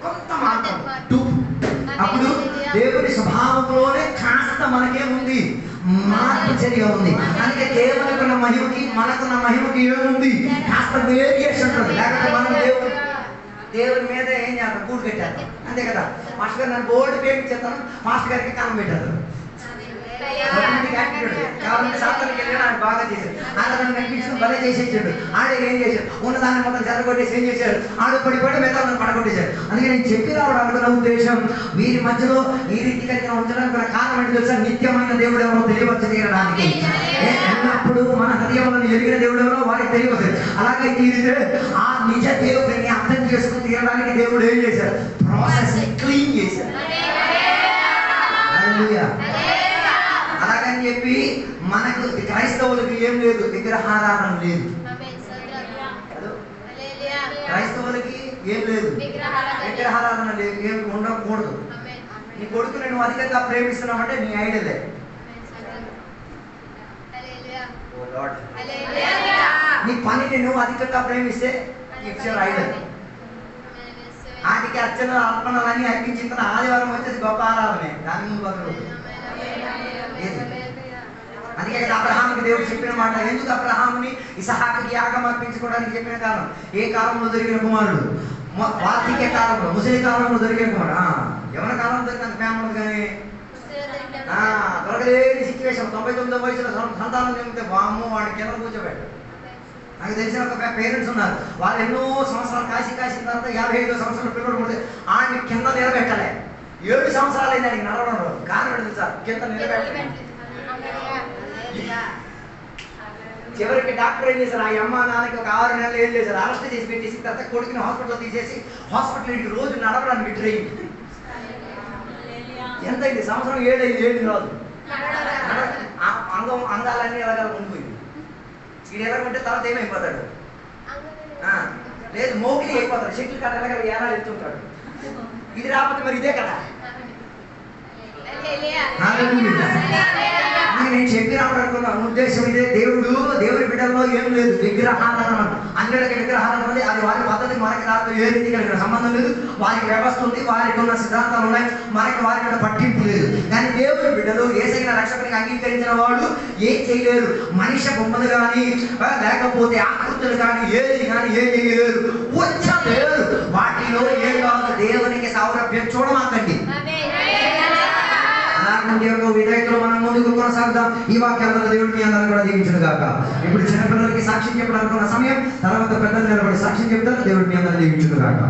కొంత మాత్రం డూప్. అప్పుడు దేవుని స్వభావంలోనే కాస్త మనకేముంది, మార్పు చర్య ఉంది. అందుకే దేవునికి ఉన్న మహిమకి మనకున్న మహిమకి ఏముంది, కాస్త వేరియేషన్ ఉంటుంది. లేకపోతే మనం దేవుని మీద ఏం చేస్తాం, కూడు పెట్టేస్తాం, అంతే కదా. మాస్టర్ గారు నన్ను బోర్డు పేమెంట్ చేస్తాను, మాస్టర్ గారికి కన్నం పెట్టేస్తారు. కాబట్టి సాతానికి వెళ్ళి ఆయన బాగా చేశాడు, ఆయన నన్ను కనిపించుకుని భలే చేసేసాడు. ఆడే ఏం చేశాడు, ఉన్నదాన్ని మొత్తం జరగొట్టేసి ఏం చేశాడు, ఆడు పడిపోయి మిగతా నన్ను పడగొట్టేశాడు. అందుకే నేను చెప్పి రావడం అనుకున్న ఉద్దేశం, వీరి మధ్యలో ఈ రీతి కలిగిన ఉంచడానికి కూడా కారణం ఏంటి తెలుసా, నిత్యమైన దేవుడు ఎవరో తెలియవచ్చు తీరడానికి. ఎల్లప్పుడు మన హృదయంలో ఎరిగిన దేవుడు ఎవరో వారికి తెలియవచ్చు. అలాగే తీరితే ఆ నిజ దేవుడిని అర్థం చేసుకుని తీరడానికి దేవుడు ఏం చేశాడు, ప్రాసెస్ క్లీన్ చేశాడు. అలాగని చెప్పి మనకు క్రైస్తవులకు ఏం లేదు, విగ్రహారాధన లేదు. క్రైస్తవులకి ఏం లేదు, విగ్రహారాధన లేదు, ఏం ఉండకూడదు. నీ కొడుకుని నువ్వు అధికంగా ప్రేమిస్తున్నావంటే నీ ఐడలే. నీ పనిని నువ్వు అధికంగా ప్రేమిస్తే ఇట్స్ యువర్ ఐడల్. ఆటికి అర్చన అర్పణలన్నీ అర్పించిన ఆదివారం వచ్చేసి గొప్ప ఆరాధనే, దాని ముందు బదులు. అందుకే అబ్రహాముకి దేవుడు చెప్పిన మాట, ఎందుకు అబ్రహాముని ఇసహాకుకి యాగం అర్పించుకోవడానికి చెప్పిన కారణం, ఏ కాలంలో దొరికిన కుమారుడు, వార్తిక కాలంలో, ముసలి కాలంలో దొరికిన కుమారుడు. ఎవరి కాలంలో దొరికిన ఫ్యామిలీ కానీ దొరకలేని సిచ్యువేషన్, 99 వయసులో సంతానం చెబితే వాము వాడికి కింద కూర్చోబెట్టారు. నాకు తెలిసిన ఒక పేరెంట్స్ ఉన్నారు, వాళ్ళు ఎన్నో సంవత్సరాలు కాసిన తర్వాత 55 సంవత్సరాల పిల్లలు పుడితే ఆడిని కింద నిలబెట్టలే. 7 సంవత్సరాలు అయింది ఆడికి నడవడం రోజు, కారణం ఏంటి సార్, కింద నిలబెట్టలే. చివరికి డాక్టర్ ఏం చేశారు, ఆ అమ్మ నాన్నకి ఒక 6 నెలలు ఏం చేశారు, అరెస్ట్ చేసి పెట్టేసి తర్వాత కొడుకుని హాస్పిటల్ తీసేసి హాస్పిటల్ రోజు నడవడానికి ట్రైన్. ఎంత అయింది, సంవత్సరం 7 అయింది, 7 రాదు. అంగాలన్నీ ఎలాగ ఉండిపోయింది. ఇది ఎలాగంటే తర్వాత ఏమైపోతాడు, లేదు మోకిలి అయిపోతాడు, షెటిల్ కాడ ఎలాగ ఏనాడు ఎత్తుంటాడు. ఇది రాకపోతే మరి ఇదే కదా. నేను చెప్పి రావడం ఉద్దేశం ఇదే, దేవుడి బిడ్డల్లో ఏం లేదు విగ్రహారాధన. అందరికీ విగ్రహారాధన ఉంది, అది వారి పద్ధతి, మనకి దాంతో ఏ రీతి కలిగిన సంబంధం లేదు. వారికి వ్యవస్థ ఉంది, వారికి ఉన్న సిద్ధాంతాలు ఉన్నాయి, మనకి వారి మీద పట్టింపు లేదు. కానీ దేవుడి బిడ్డలు యేసయ్యను రక్షకునికి అంగీకరించిన వాడు ఏం చేయలేరు. మనిషి బొమ్మలు కానీ లేకపోతే ఆకృతులు కానీ ఏది చేయలేరు, వచ్చలేరు. వాటిలో ఏం కాదు, దేవునికి సౌరభ్యం చూడమాకండి. అలాంటి యొక్క విధేయతలో మనం ముందుకు కొనసాగుదాం. ఈ వాక్యాలను దేవుడు మీ అందరూ కూడా దీవించును గాక. ఇప్పుడు చిన్నపిల్లలకి సాక్ష్యం చెప్పడానికి సమయం, తర్వాత పెద్దలు నిలబడి సాక్ష్యం చెప్తారు. దేవుడు మీ అందరూ దీవించును గాక.